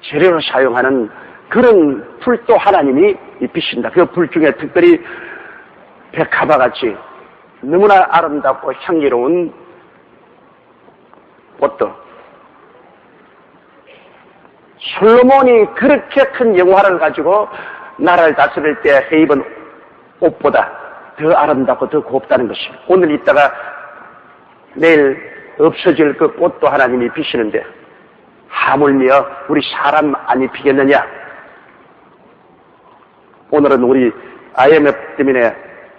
재료로 사용하는 그런 풀도 하나님이 입히신다. 그 풀 중에 특별히 백합화같이 너무나 아름답고 향기로운 옷도 솔로몬이 그렇게 큰 영화를 가지고 나라를 다스릴 때 입은 옷보다 더 아름답고 더 곱다는 것입니다. 오늘 있다가 내일 없어질 그 꽃도 하나님이 입히시는데 하물며 우리 사람 안 입히겠느냐? 오늘은 우리 IMF 때문에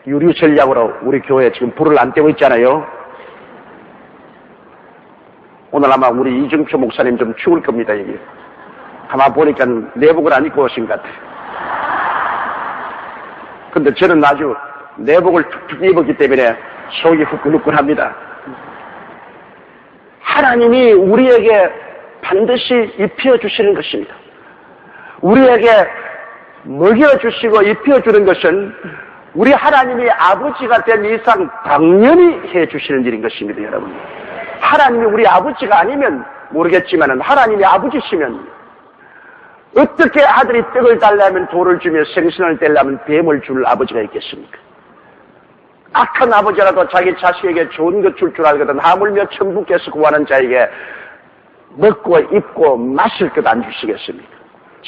유류 전략으로 우리 교회 지금 불을 안 떼고 있잖아요. 오늘 아마 우리 이중표 목사님 좀 추울 겁니다, 여기. 가만 보니까 내복을 안 입고 오신 것 같아요. 근데 저는 아주 내복을 툭툭 입었기 때문에 속이 후끈후끈합니다. 하나님이 우리에게 반드시 입혀주시는 것입니다. 우리에게 먹여주시고 입혀주는 것은 우리 하나님이 아버지가 된 이상 당연히 해주시는 일인 것입니다, 여러분. 하나님이 우리 아버지가 아니면 모르겠지만 하나님이 아버지시면 어떻게 아들이 떡을 달라면 돌을 주며 생선을 떼려면 뱀을 줄 아버지가 있겠습니까? 악한 아버지라도 자기 자식에게 좋은 것 줄 알거든 하물며 천부께서 구하는 자에게 먹고 입고 마실 것 안 주시겠습니까?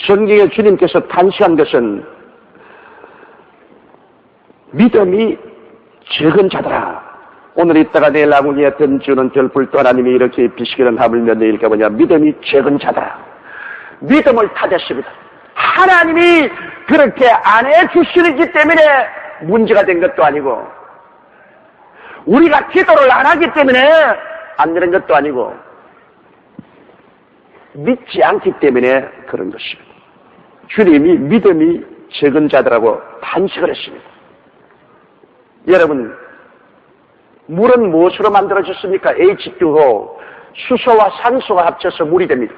성경에 주님께서 탄식한 것은 믿음이 적은 자들아. 오늘 있다가 내일 아궁이에 던지는 별불도 하나님이 이렇게 입히시기는 하물며 내일까 보냐 믿음이 적은 자들아. 믿음을 타졌습니다. 하나님이 그렇게 안 해주시기 때문에 문제가 된 것도 아니고 우리가 기도를 안 하기 때문에 안 되는 것도 아니고 믿지 않기 때문에 그런 것입니다. 주님이 믿음이 적은 자들하고 탄식을 했습니다. 여러분, 물은 무엇으로 만들어졌습니까? H2O, 수소와 산소가 합쳐서 물이 됩니다.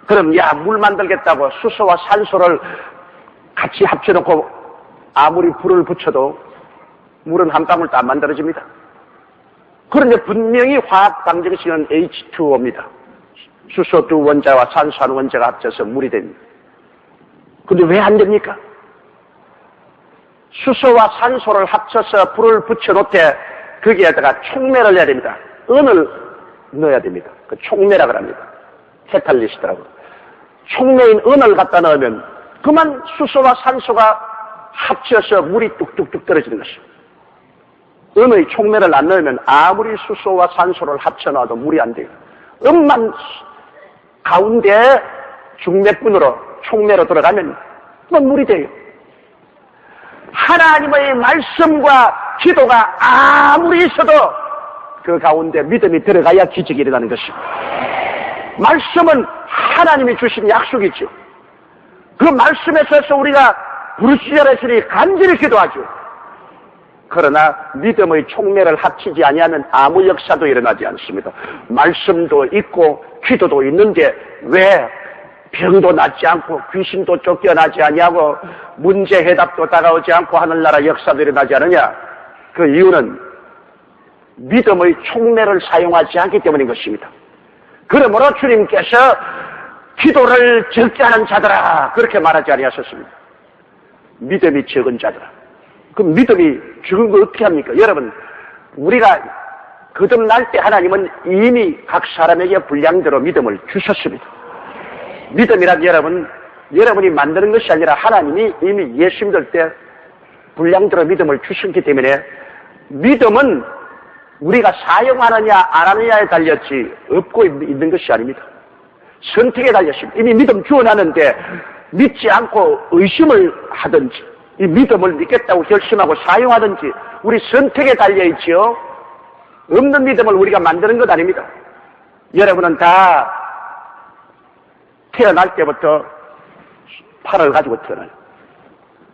그럼 물 만들겠다고 수소와 산소를 같이 합쳐놓고 아무리 불을 붙여도 물은 한 방울도 안 만들어집니다. 그런데 분명히 화학 방정식은 H2O입니다. 수소 두 원자와 산소 한 원자가 합쳐서 물이 됩니다. 근데 왜 안 됩니까? 수소와 산소를 합쳐서 불을 붙여놓되 거기에다가 촉매를 해야 됩니다. 은을 넣어야 됩니다. 그 촉매라고 합니다. 캐탈리스트라고. 촉매인 은을 갖다 넣으면 그만 수소와 산소가 합쳐서 물이 뚝뚝뚝 떨어지는 것입니다. 은의 촉매를 안 넣으면 아무리 수소와 산소를 합쳐놔도 물이 안 돼요. 은만 가운데 중매꾼으로 촉매로 들어가면 그건 물이 돼요. 하나님의 말씀과 기도가 아무리 있어도 그 가운데 믿음이 들어가야 기적이 일어나는 것입니다. 말씀은 하나님이 주신 약속이죠. 그 말씀에 서서 우리가 부르짖으리니 간절히 기도하죠. 그러나 믿음의 촉매를 합치지 아니하면 아무 역사도 일어나지 않습니다. 말씀도 있고 기도도 있는데 왜 병도 낫지 않고 귀신도 쫓겨나지 아니하고 문제 해답도 다가오지 않고 하늘나라 역사도 일어나지 않느냐? 그 이유는 믿음의 촉매를 사용하지 않기 때문인 것입니다. 그러므로 주님께서 기도를 적게 하는 자들아 그렇게 말하지 아니하셨습니다. 믿음이 적은 자들아. 그럼 믿음이 적은 걸 어떻게 합니까? 여러분, 우리가 거듭날 때 하나님은 이미 각 사람에게 분량대로 믿음을 주셨습니다. 믿음이란 여러분이 만드는 것이 아니라 하나님이 이미 예수 믿을 때 분량대로 믿음을 주셨기 때문에 믿음은 우리가 사용하느냐 안 하느냐에 달렸지 없고 있는 것이 아닙니다. 선택에 달렸습니다. 이미 믿음 주어놨는데 믿지 않고 의심을 하든지 이 믿음을 믿겠다고 결심하고 사용하든지 우리 선택에 달려있지요. 없는 믿음을 우리가 만드는 것 아닙니다. 여러분은 다 태어날 때부터 팔을 가지고 태어나요.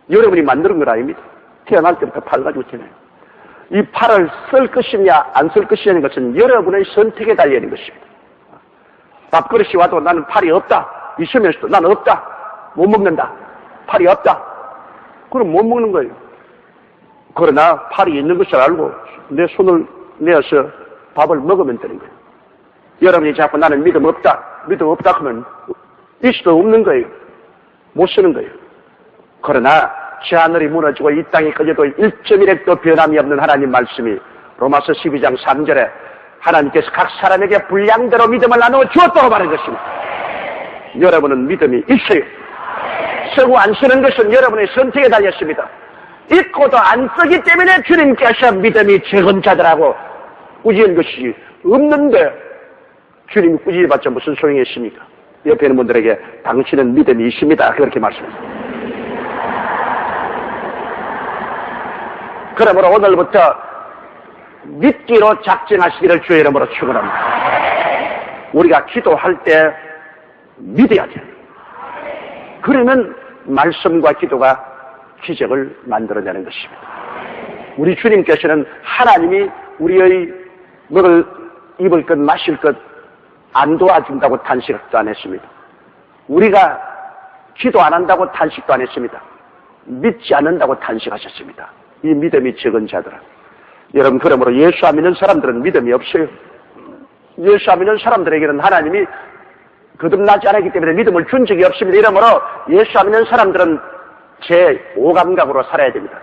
여러분이 만드는 건 아닙니다. 태어날 때부터 팔을 가지고 태어나요. 이 팔을 쓸 것이냐 안 쓸 것이냐는 것은 여러분의 선택에 달려있는 것입니다. 밥그릇이 와도 나는 팔이 없다. 있으면서도 나는 없다. 못 먹는다. 팔이 없다. 그럼 못 먹는 거예요. 그러나 팔이 있는 것을 알고 내 손을 내어서 밥을 먹으면 되는 거예요. 여러분이 자꾸 나는 믿음 없다 하면 있어도 없는 거예요. 못 쓰는 거예요. 그러나 저 하늘이 무너지고 이 땅이 꺼져도 1.1핵도 변함이 없는 하나님 말씀이 로마서 12장 3절에 하나님께서 각 사람에게 분량대로 믿음을 나누어 주었다고 말하는 것입니다. 여러분은 믿음이 있어요. 쓰고 안 쓰는 것은 여러분의 선택에 달렸습니다. 있고도 안 쓰기 때문에 주님께서 믿음이 적은 자들하고 꾸짖은 것이 없는데 주님이 꾸짖어봤자 무슨 소용이 있습니까? 옆에 있는 분들에게 당신은 믿음이 있습니다. 그렇게 말씀하십니다. 그러므로 오늘부터 믿기로 작정하시기를 주의 이름으로 축원합니다. 우리가 기도할 때 믿어야 돼요. 그러면 말씀과 기도가 기적을 만들어내는 것입니다. 우리 주님께서는 하나님이 우리의 먹을 입을 것 마실 것 안 도와준다고 탄식도 안 했습니다. 우리가 기도 안 한다고 탄식도 안 했습니다. 믿지 않는다고 탄식하셨습니다. 이 믿음이 적은 자들은 여러분 그러므로 예수 안 믿는 사람들은 믿음이 없어요. 예수 안 믿는 사람들에게는 하나님이 거듭나지 않았기 때문에 믿음을 준 적이 없습니다. 이러므로 예수 안 믿는 사람들은 제 오감각으로 살아야 됩니다.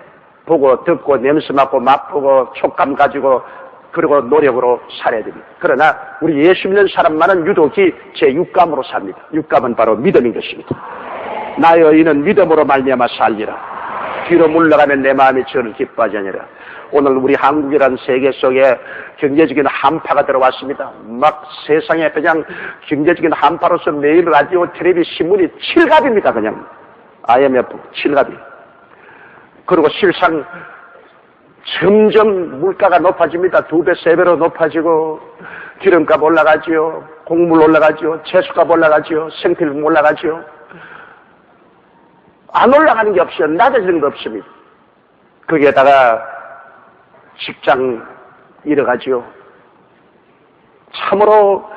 보고 듣고 냄새 맡고 맛보고 촉감 가지고 그리고 노력으로 살아야 됩니다. 그러나 우리 예수 믿는 사람만은 유독이 제 육감으로 삽니다. 육감은 바로 믿음인 것입니다. 나의 의인은 믿음으로 말미암아 살리라. 뒤로 물러가면 내 마음이 저를 기뻐하지 아니라. 오늘 우리 한국이라는 세계 속에 경제적인 한파가 들어왔습니다. 막 세상에 그냥 경제적인 한파로서 매일 라디오, 텔레비, 신문이 칠갑입니다. 그냥 IMF 칠갑이. 그리고 실상 점점 물가가 높아집니다. 2배, 3배로 높아지고 기름값 올라가지요. 곡물 올라가지요. 채소값 올라가지요. 생필품 올라가지요. 안 올라가는 게 없어요. 낮아지는 게 없습니다. 거기에다가 직장 잃어가지요. 참으로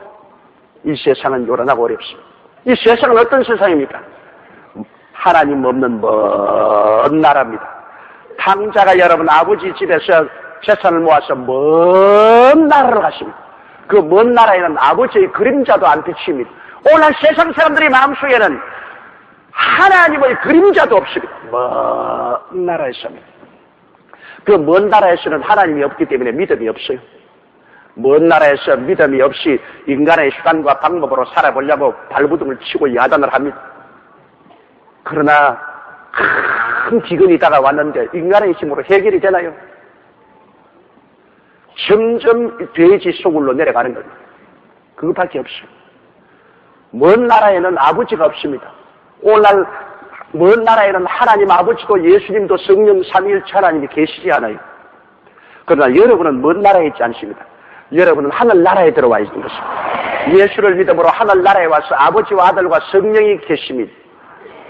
이 세상은 요란하고 어렵습니다. 이 세상은 어떤 세상입니까? 하나님 없는 먼 나라입니다. 탕자가 여러분 아버지 집에서 재산을 모아서 먼 나라로 가십니다. 그 먼 나라에는 아버지의 그림자도 안 비칩니다. 오늘 세상 사람들의 마음속에는 하나님의 그림자도 없습니다. 먼 나라에서입니다. 그 먼 나라에서는 하나님이 없기 때문에 믿음이 없어요. 먼 나라에서 믿음이 없이 인간의 수단과 방법으로 살아보려고 발부둥을 치고 야단을 합니다. 그러나 큰 기근이 다가왔는데 인간의 힘으로 해결이 되나요? 점점 돼지 소굴로 내려가는 겁니다. 그것밖에 없어요. 먼 나라에는 아버지가 없습니다. 오늘날 먼 나라에는 하나님 아버지도 예수님도 성령 삼위일체 하나님이 계시지 않아요. 그러나 여러분은 먼 나라에 있지 않습니다. 여러분은 하늘나라에 들어와 있는 것입니다. 예수를 믿음으로 하늘나라에 와서 아버지와 아들과 성령이 계십니다.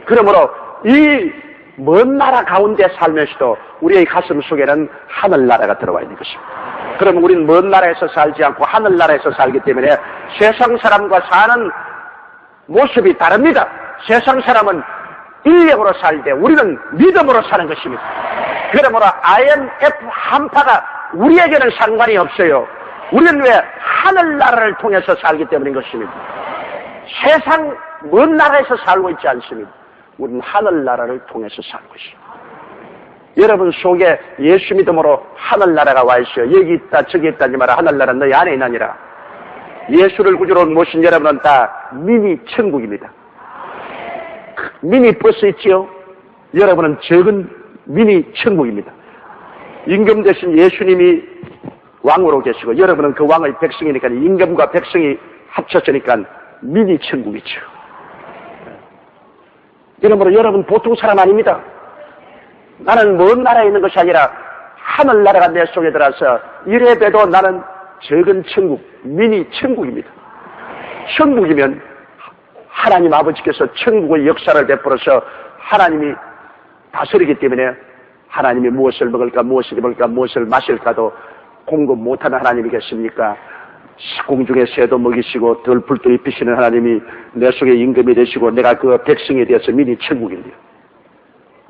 그러므로 이 먼 나라 가운데 살면서도 우리의 가슴 속에는 하늘나라가 들어와 있는 것입니다. 그러면 우리는 먼 나라에서 살지 않고 하늘나라에서 살기 때문에 세상 사람과 사는 모습이 다릅니다. 세상 사람은 인력으로 살 때 우리는 믿음으로 사는 것입니다. 그러므로 IMF 한파가 우리에게는 상관이 없어요. 우리는 왜 하늘나라를 통해서 살기 때문인 것입니다. 세상 먼 나라에서 살고 있지 않습니다. 우리는 하늘나라를 통해서 살고 있습니다. 여러분 속에 예수 믿음으로 하늘나라가 와 있어요. 여기 있다 저기 있다니 말아 하늘나라는 너희 안에 있나니라. 예수를 구주로 모신 여러분은 다 미니 천국입니다. 미니 버스 있지요? 여러분은 적은 미니 천국입니다. 임금 대신 예수님이 왕으로 계시고 여러분은 그 왕의 백성이니까 임금과 백성이 합쳐지니까 미니 천국이죠. 그러므로 여러분 보통 사람 아닙니다. 나는 먼 나라에 있는 것이 아니라 하늘나라가 내 속에 들어서 이래 봬도 나는 적은 천국, 미니 천국입니다. 천국이면 하나님 아버지께서 천국의 역사를 베풀어서 하나님이 다스리기 때문에 하나님이 무엇을 먹을까, 무엇을 입을까, 무엇을 마실까도 공급 못하는 하나님이겠습니까? 공중의 새도 먹이시고 덜풀도 입히시는 하나님이 내 속에 임금이 되시고 내가 그 백성이 되어서 미니 천국입니다.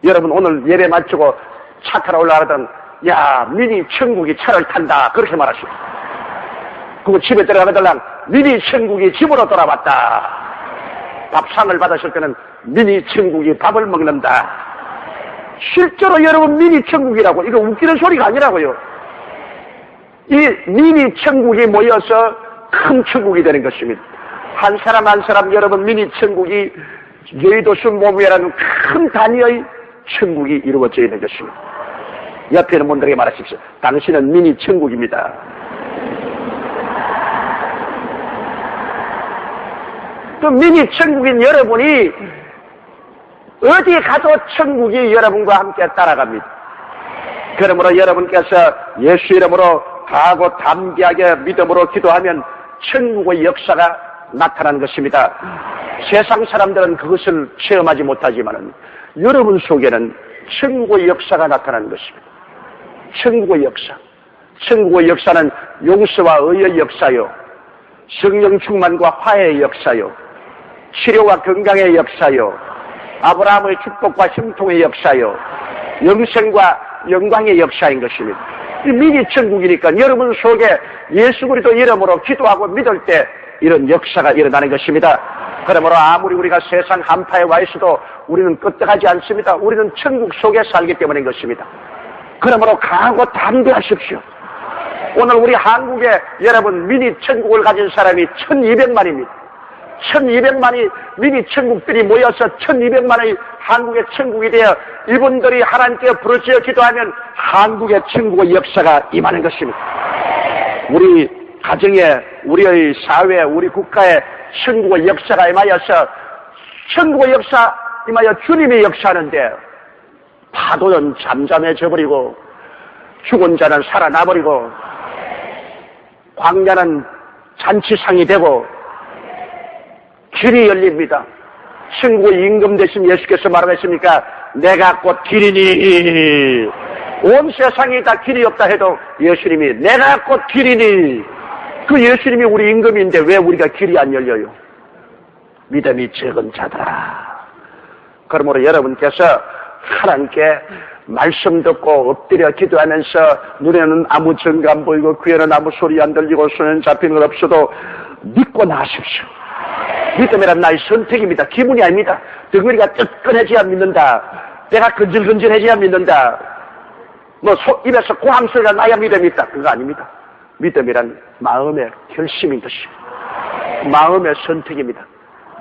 여러분 오늘 예배 마치고 차 타러 올라가던 야 미니 천국이 차를 탄다 그렇게 말하십니다. 그리고 집에 들어가달랑 미니 천국이 집으로 돌아왔다. 밥상을 받으실 때는 미니 천국이 밥을 먹는다. 실제로 여러분 미니 천국이라고 이거 웃기는 소리가 아니라고요. 이 미니 천국이 모여서 큰 천국이 되는 것입니다. 한 사람 한 사람 여러분 미니 천국이 여의도수 모무회라는 큰 단위의 천국이 이루어져 있는 것입니다. 옆에 있는 분들에게 말하십시오. 당신은 미니 천국입니다. 그 미니 천국인 여러분이 어디 가도 천국이 여러분과 함께 따라갑니다. 그러므로 여러분께서 예수 이름으로 가고 담대하게 믿음으로 기도하면 천국의 역사가 나타나는 것입니다. 세상 사람들은 그것을 체험하지 못하지만 여러분 속에는 천국의 역사가 나타나는 것입니다. 천국의 역사. 천국의 역사는 용서와 의의 역사요. 성령 충만과 화해의 역사요. 치료와 건강의 역사요. 아브라함의 축복과 형통의 역사요. 영생과 영광의 역사인 것입니다. 이 미니 천국이니까 여러분 속에 예수 그리스도 이름으로 기도하고 믿을 때 이런 역사가 일어나는 것입니다. 그러므로 아무리 우리가 세상 한파에 와 있어도 우리는 끄떡하지 않습니다. 우리는 천국 속에 살기 때문인 것입니다. 그러므로 강하고 담대하십시오. 오늘 우리 한국에 여러분 미니 천국을 가진 사람이 1200만입니다. 1200만이 미니 천국들이 모여서 1200만의 한국의 천국이 되어 이분들이 하나님께 부르짖어 기도하면 한국의 천국의 역사가 임하는 것입니다. 우리 가정에, 우리의 사회에, 우리 국가에 천국의 역사가 임하여서 천국의 역사 임하여 주님이 역사하는데 파도는 잠잠해져 버리고 죽은 자는 살아나버리고 광야는 잔치상이 되고 길이 열립니다. 천국의 임금 되신 예수께서 말하셨습니까? 내가 곧 길이니 온 세상이 다 길이 없다 해도 예수님이 내가 곧 길이니, 그 예수님이 우리 임금인데 왜 우리가 길이 안 열려요? 믿음이 적은 자들아. 그러므로 여러분께서 하나님께 말씀 듣고 엎드려 기도하면서 눈에는 아무 증거 안 보이고 귀에는 아무 소리 안 들리고 손에는 잡히는 것 없어도 믿고 나십시오. 믿음이란 나의 선택입니다. 기분이 아닙니다. 덩어리가 뜨끈해져야 믿는다. 배가 근질근질해져야 믿는다. 입에서 고함 소리가 나야 믿음이 있다. 그거 아닙니다. 믿음이란 마음의 결심인 것입니다. 마음의 선택입니다.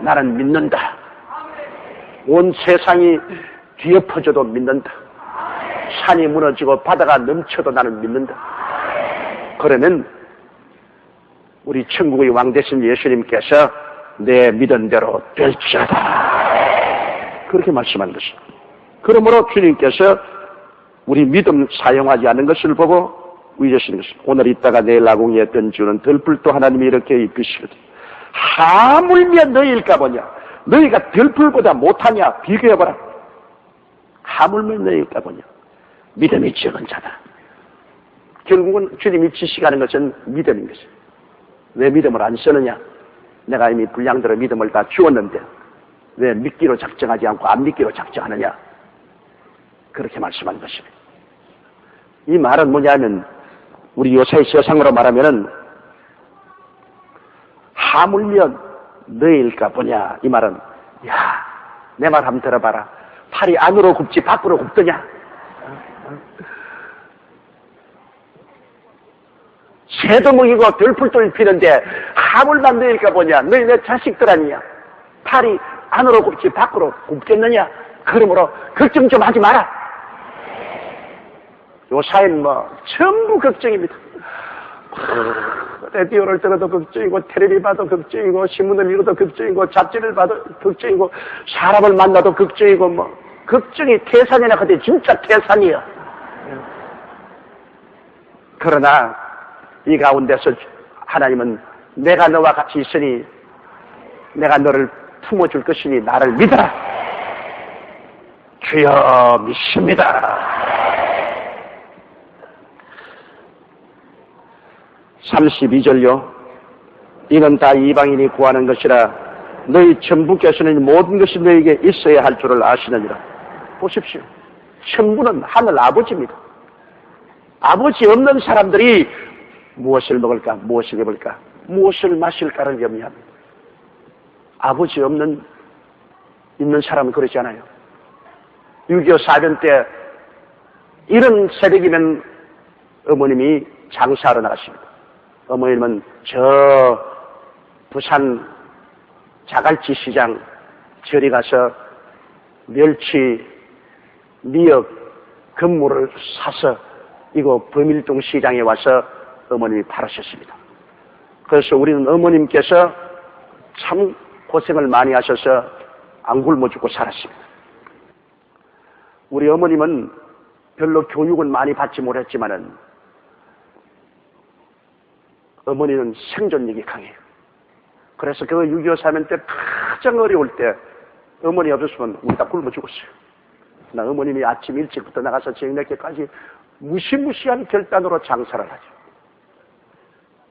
나는 믿는다. 온 세상이 뒤엎어져도 믿는다. 산이 무너지고 바다가 넘쳐도 나는 믿는다. 그러면 우리 천국의 왕 되신 예수님께서 내 믿은 대로 될지어다. 그렇게 말씀한 것입니다. 그러므로 주님께서 우리 믿음 사용하지 않는 것을 보고 위로하시는 것입니다. 오늘 있다가 내일 아궁이에 던지는 들불도 하나님이 이렇게 입히시거든. 하물며 너희일까 보냐. 너희가 들불보다 못하냐. 비교해봐라. 하물며 너희일까 보냐. 믿음이 적은 자다. 결국은 주님이 지시하는 것은 믿음인 것입니다. 왜 믿음을 안 쓰느냐. 내가 이미 분량대로 믿음을 다 주었는데 왜 믿기로 작정하지 않고 안 믿기로 작정하느냐. 그렇게 말씀한 것입니다. 이 말은 뭐냐면 우리 요새 세상으로 말하면은 하물며 너희일까 보냐. 이 말은 야, 내 말 한번 들어봐라. 팔이 안으로 굽지 밖으로 굽더냐. 새도 먹이고 들풀도 피는데 하물만 너희일까 보냐. 너희 내 자식들 아니냐. 팔이 안으로 굽지 밖으로 굽겠느냐. 그러므로 걱정 좀 하지 마라. 요사이는 전부 걱정입니다. 라디오를 들어도 걱정이고 텔레비 봐도 걱정이고 신문을 읽어도 걱정이고 잡지를 봐도 걱정이고 사람을 만나도 걱정이고 걱정이 태산이나 그때 진짜 태산이야. 그러나 이 가운데서 하나님은 내가 너와 같이 있으니 내가 너를 품어줄 것이니 나를 믿어라. 주여 믿습니다. 32절요. 이건 다 이방인이 구하는 것이라 너희 천부께서는 모든 것이 너희에게 있어야 할 줄을 아시느니라. 보십시오. 천부는 하늘 아버지입니다. 아버지 없는 사람들이 무엇을 먹을까, 무엇을 입을까, 무엇을 마실까를 염려합니다. 아버지 없는 있는 사람은 그러지 않아요. 6.25 사변 때 이런 새벽이면 어머님이 장사하러 나갔습니다. 어머님은 저 부산 자갈치 시장 저리 가서 멸치, 미역, 건물을 사서 이거 범일동 시장에 와서 어머님이 팔으셨습니다. 그래서 우리는 어머님께서 참 고생을 많이 하셔서 안 굶어 죽고 살았습니다. 우리 어머님은 별로 교육은 많이 받지 못했지만은 어머니는 생존력이 강해요. 그래서 그 6.25 사변 때 가장 어려울 때 어머니 없었으면 우리 다 굶어 죽었어요. 나 어머님이 아침 일찍부터 나가서 저녁에까지 무시무시한 결단으로 장사를 하죠.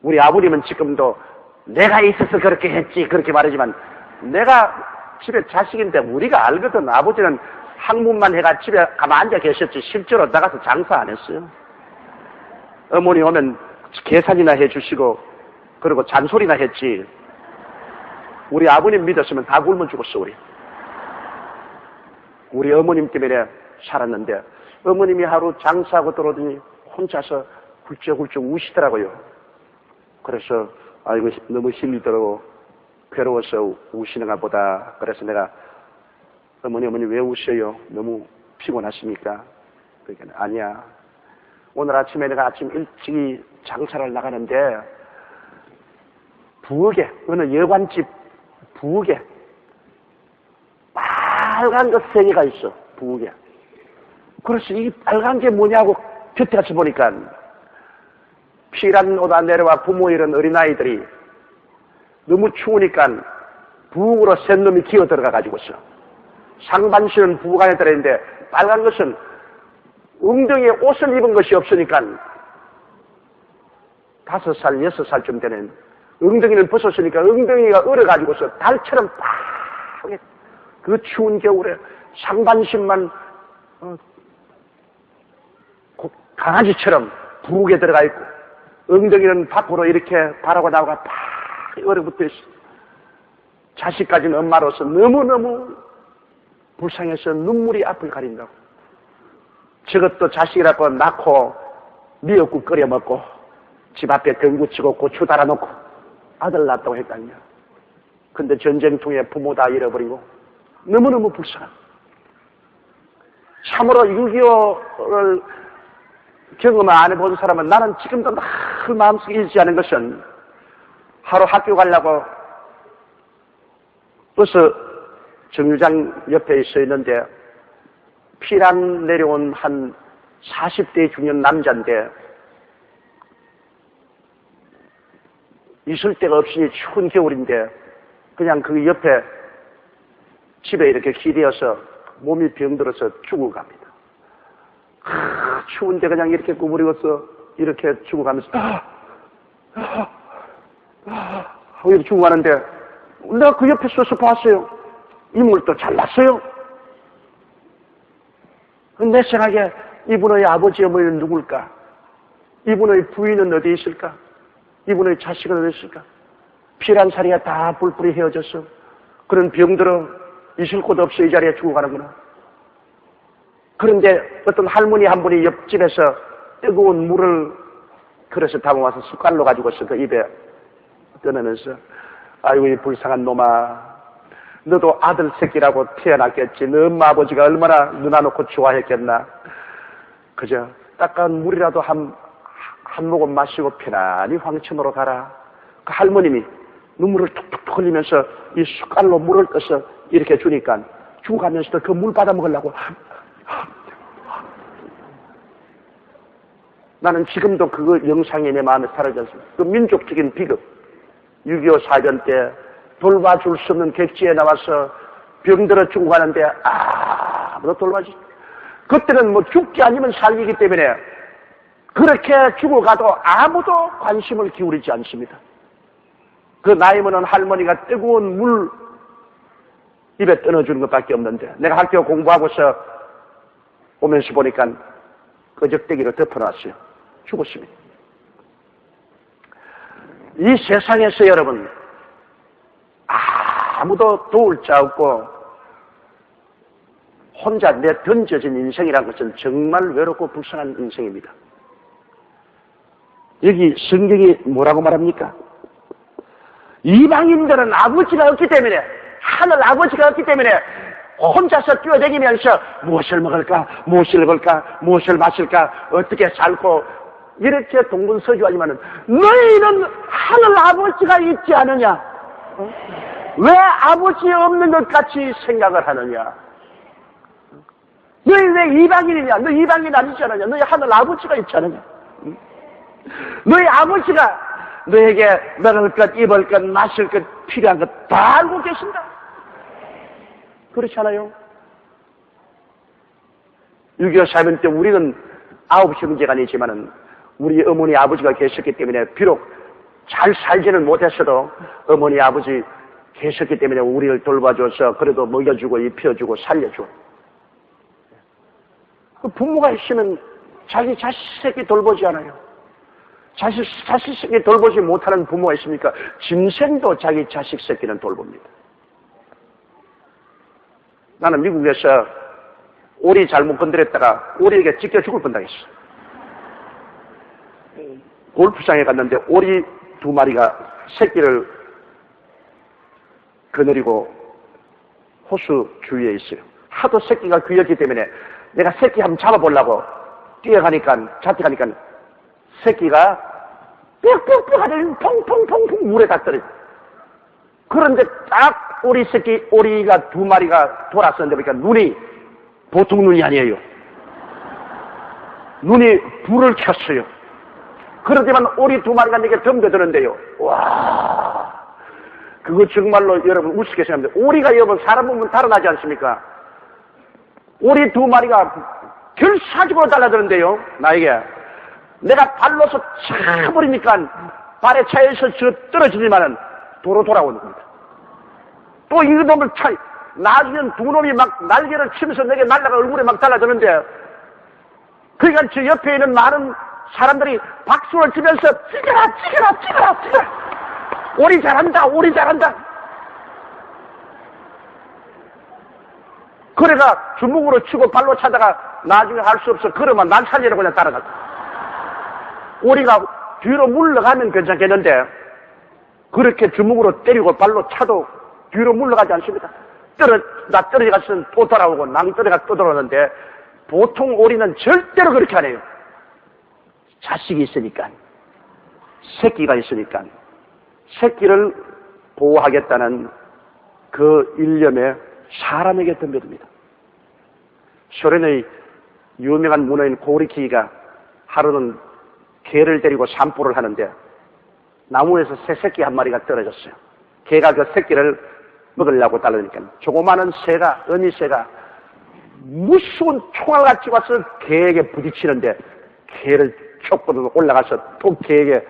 우리 아버님은 지금도 내가 있어서 그렇게 했지 그렇게 말하지만 내가 집에 자식인데 우리가 알거든. 아버지는 학문만 해가 집에 가만 앉아 계셨지 실제로 나가서 장사 안 했어요. 어머니 오면 계산이나 해주시고 그리고 잔소리나 했지. 우리 아버님 믿었으면 다 굶어 죽었어. 우리 어머님 때문에 살았는데 어머님이 하루 장사하고 들어오더니 혼자서 훌쩍훌쩍 우시더라고요. 그래서 아이고 너무 힘이 들고 괴로워서 우시는가 보다. 그래서 내가 어머니 왜 우셔요? 너무 피곤하십니까? 그러니까 아니야. 오늘 아침에 내가 아침 일찍이 장사를 나가는데 부엌에 어느 여관집 부엌에 빨간 것 3개가 있어. 부엌에. 그래서 이 빨간 게 뭐냐고 곁에 가서 보니까 피란 옷 안 내려와 부모 잃은 어린아이들이 너무 추우니까 부엌으로 센 놈이 기어 들어가 가지고 있어. 상반신은 부엌 안에 들어있는데 빨간 것은 엉덩이에 옷을 입은 것이 없으니까 5살, 6살쯤 되는 엉덩이를 벗었으니까 엉덩이가 얼어가지고서 달처럼 팍, 그 추운 겨울에 상반신만 강아지처럼 부엌에 들어가 있고 엉덩이는 밖으로 이렇게 바라고 나오가 팍 얼어붙어 있어. 자식 가진 엄마로서 너무너무 불쌍해서 눈물이 앞을 가린다고. 저것도 자식이라고 낳고 미역국 끓여 먹고 집 앞에 등구치고 고추 달아놓고 아들 낳았다고 했다냐. 근데 전쟁통에 부모 다 잃어버리고 너무너무 불쌍한. 참으로 6.25를 경험을 안 해본 사람은 나는 지금도 늘 마음속에 잊지 않은 것은 하루 학교 가려고 버스 정류장 옆에 서 있는데 피난 내려온 한 40대 중년 남자인데 있을 데가 없으니 추운 겨울인데 그냥 그 옆에 집에 이렇게 기대어서 몸이 병들어서 죽어갑니다. 추운데 그냥 이렇게 구부리고서 이렇게 죽어가면서 하고 이렇게 죽어가는데 내가 그 옆에 서서 봤어요. 인물도 잘났어요. 내 생각에 이분의 아버지 어머니는 누굴까? 이분의 부인은 어디 있을까? 이분의 자식은 어디 있을까? 피란 살이가 다 뿔뿔이 헤어졌어. 그런 병들어 있을 곳 없이 이 자리에 죽어가는구나. 그런데 어떤 할머니 한 분이 옆집에서 뜨거운 물을 그릇에 담아와서 숟갈로 가지고서 그 입에 떠내면서 아이고 이 불쌍한 놈아, 너도 아들 새끼라고 태어났겠지. 너 엄마 아버지가 얼마나 누나 놓고 좋아했겠나. 그저 따가운 물이라도 한 모금 마시고 편안히 황천으로 가라. 그 할머님이 눈물을 툭툭툭 흘리면서 이 숟갈로 물을 떠서 이렇게 주니까 죽어가면서도 그 물 받아 먹으려고. 나는 지금도 그 영상이 내 마음에 사라져 있습니다. 그 민족적인 비극. 6.25 사변 때 돌봐줄 수 없는 객지에 나와서 병들어 죽어가는데 아무도 돌봐주지. 그때는 뭐 죽기 아니면 살기이기 때문에 그렇게 죽어가도 아무도 관심을 기울이지 않습니다. 그 나이 많은 할머니가 뜨거운 물 입에 떠넣어주는 것밖에 없는데 내가 학교 공부하고서 오면서 보니까 끄적대기로 덮어놨어요. 죽었습니다. 이 세상에서 여러분 아무도 도울 자 없고 혼자 내 던져진 인생이라는 것은 정말 외롭고 불쌍한 인생입니다. 여기 성경이 뭐라고 말합니까? 이방인들은 아버지가 없기 때문에, 하늘 아버지가 없기 때문에 혼자서 뛰어다니면서 무엇을 먹을까, 무엇을 입을까, 무엇을 마실까, 어떻게 살고 이렇게 동분서주하지만은 너희는 하늘 아버지가 있지 않느냐? 왜 아버지 없는 것 같이 생각을 하느냐? 너희 왜 이방인이냐? 너 이방인 아니지 않느냐? 너희 하늘 아버지가 있지 않느냐? 너희 아버지가 너에게 먹을 것, 입을 것, 마실 것, 필요한 것 다 알고 계신다. 그렇지 않아요? 6.25 사변 때 우리는 9 형제가 아니지만은 우리 어머니 아버지가 계셨기 때문에 비록 잘 살지는 못했어도 어머니 아버지 계셨기 때문에 우리를 돌봐줘서 그래도 먹여주고 입혀주고 살려주고. 부모가 있으면 자기 자식 새끼 돌보지 않아요. 자식 새끼 돌보지 못하는 부모가 있습니까? 짐승도 자기 자식 새끼는 돌봅니다. 나는 미국에서 오리 잘못 건드렸다가 오리에게 찢겨 죽을 뻔당했어. 골프장에 갔는데 오리 2마리가 새끼를 거느리고 호수 주위에 있어요. 하도 새끼가 귀엽기 때문에 내가 새끼 한번 잡아보려고 뛰어가니까 잡혀가니까 새끼가 뿅뿅뿅 하더니 퐁퐁퐁퐁 물에 다 떨어져. 그런데 딱 오리가 2마리가 돌았었는데 보니까 눈이 보통 눈이 아니에요. 눈이 불을 켰어요. 그렇지만 오리 2마리가 내게 덤벼드는데요. 와, 그거 정말로 여러분 우습게 생각합니다. 오리가 여러분 사람 보면 달아나지 않습니까? 오리 2마리가 결석 사직으로 달라드는데요. 나에게 내가 발로서 차버리니까 발에 차에서 떨어지지만은 도로 돌아오는 겁니다. 또 이놈을 차, 나중엔 두 놈이 막 날개를 치면서 내게 날라가 얼굴에 막 달라드는데, 그러니까 저 옆에 있는 많은 사람들이 박수를 치면서 찍어라, 찍어라, 찍어라, 찍어라. 오리 잘한다, 오리 잘한다. 그래가 주먹으로 치고 발로 차다가 나중에 할 수 없어. 그러면 난 살리러 그냥 따라갔다. 오리가 뒤로 물러가면 괜찮겠는데, 그렇게 주먹으로 때리고 발로 차도 뒤로 물러가지 않습니다. 나 떨어져가서는 또 돌아오고 낭 떨어가 또 돌아오는데, 보통 오리는 절대로 그렇게 안 해요. 자식이 있으니까, 새끼가 있으니까, 새끼를 보호하겠다는 그 일념에 사람에게 덤벼듭니다. 소련의 유명한 문어인 고리키가 하루는 개를 데리고 산보를 하는데 나무에서 새 새끼 한 마리가 떨어졌어요. 개가 그 새끼를 먹으려고 달라니까 조그마한 새가, 어미새가 무서운 총알 같이 와서 개에게 부딪히는데 개를 쫓고 올라가서 또 개에게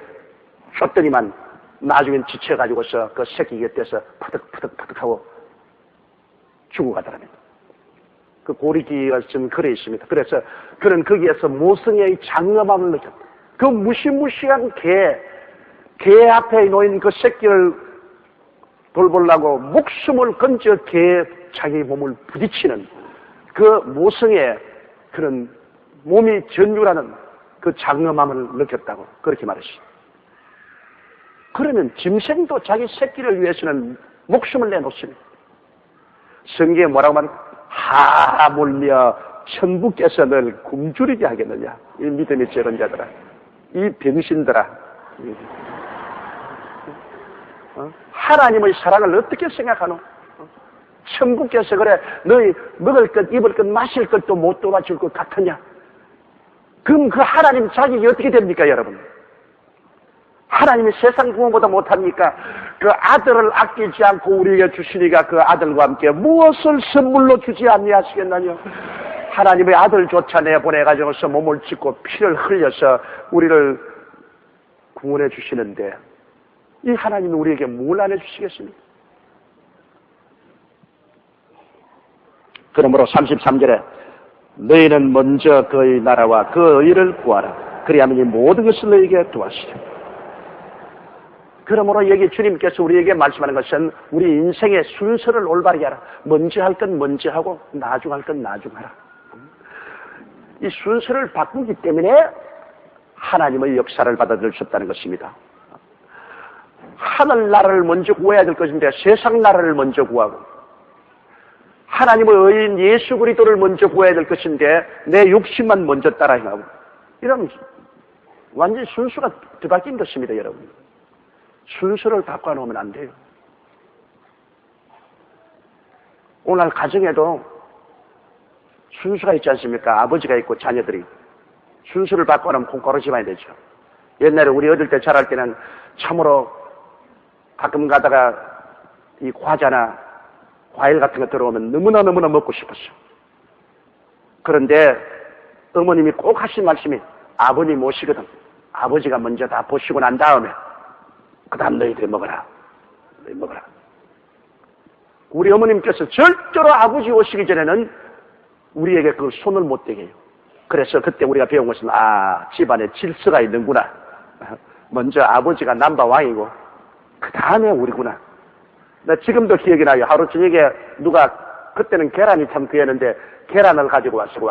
쫓더니만 나중엔 지쳐가지고서 그 새끼 곁에서 푸득푸득푸득하고 죽어가더랍니다. 그 고리기가 지금 글에 있습니다. 그래서 그는 거기에서 모성애의 장엄함을 느꼈다. 그 무시무시한 개 앞에 놓인 그 새끼를 돌보려고 목숨을 건져 개에 자기 몸을 부딪히는 그 모성애, 그런 몸이 전율하는 그 장엄함을 느꼈다고 그렇게 말했습니다. 그러면 짐승도 자기 새끼를 위해서는 목숨을 내놓습니다. 성경에 뭐라고 하면 하물며 천부께서 널 굶주리게 하겠느냐. 이 믿음이 적은 자들아, 이 병신들아, 하나님의 사랑을 어떻게 생각하노? 천부께서 그래 너희 먹을 것, 입을 것, 마실 것도 못 도와줄 것 같으냐? 그럼 그 하나님 자격이 어떻게 됩니까, 여러분? 하나님이 세상 부모보다 못합니까? 그 아들을 아끼지 않고 우리에게 주시니까 그 아들과 함께 무엇을 선물로 주지 아니하시겠나요? 하나님의 아들조차 내보내가지고서 몸을 찢고 피를 흘려서 우리를 구원해 주시는데 이 하나님이 우리에게 뭘 안 해주시겠습니까? 그러므로 33절에 너희는 먼저 그의 나라와 그 의를 구하라. 그리하면 이 모든 것을 너희에게 도와주시리라. 그러므로 여기 주님께서 우리에게 말씀하는 것은 우리 인생의 순서를 올바르게 하라. 먼저 할 건 먼저 하고 나중 할 건 나중 하라. 이 순서를 바꾸기 때문에 하나님의 역사를 받아들일 수 없다는 것입니다. 하늘 나라를 먼저 구해야 될 것인데 세상 나라를 먼저 구하고 하나님의 의인 예수 그리스도를 먼저 구해야 될 것인데 내 욕심만 먼저 따라 행하고 이런 완전히 순서가 뒤바뀐 것입니다, 여러분. 순서를 바꿔놓으면 안 돼요. 오늘 가정에도 순서가 있지 않습니까? 아버지가 있고 자녀들이. 순서를 바꿔놓으면 콩가루 집안이 되죠. 옛날에 우리 어릴 때 자랄 때는 참으로 가끔 가다가 이 과자나 과일 같은 거 들어오면 너무나 먹고 싶었어. 그런데 어머님이 꼭 하신 말씀이 아버님 오시거든. 아버지가 먼저 다 보시고 난 다음에 그 다음 너희들이 먹어라. 너희 먹어라. 우리 어머님께서 절대로 아버지 오시기 전에는 우리에게 그 손을 못 대게 해요. 그래서 그때 우리가 배운 것은 집안에 질서가 있는구나. 먼저 아버지가 남바왕이고 그 다음에 우리구나. 나 지금도 기억이 나요. 하루 저녁에 누가 그때는 계란이 참 귀했는데 계란을 가지고 왔어.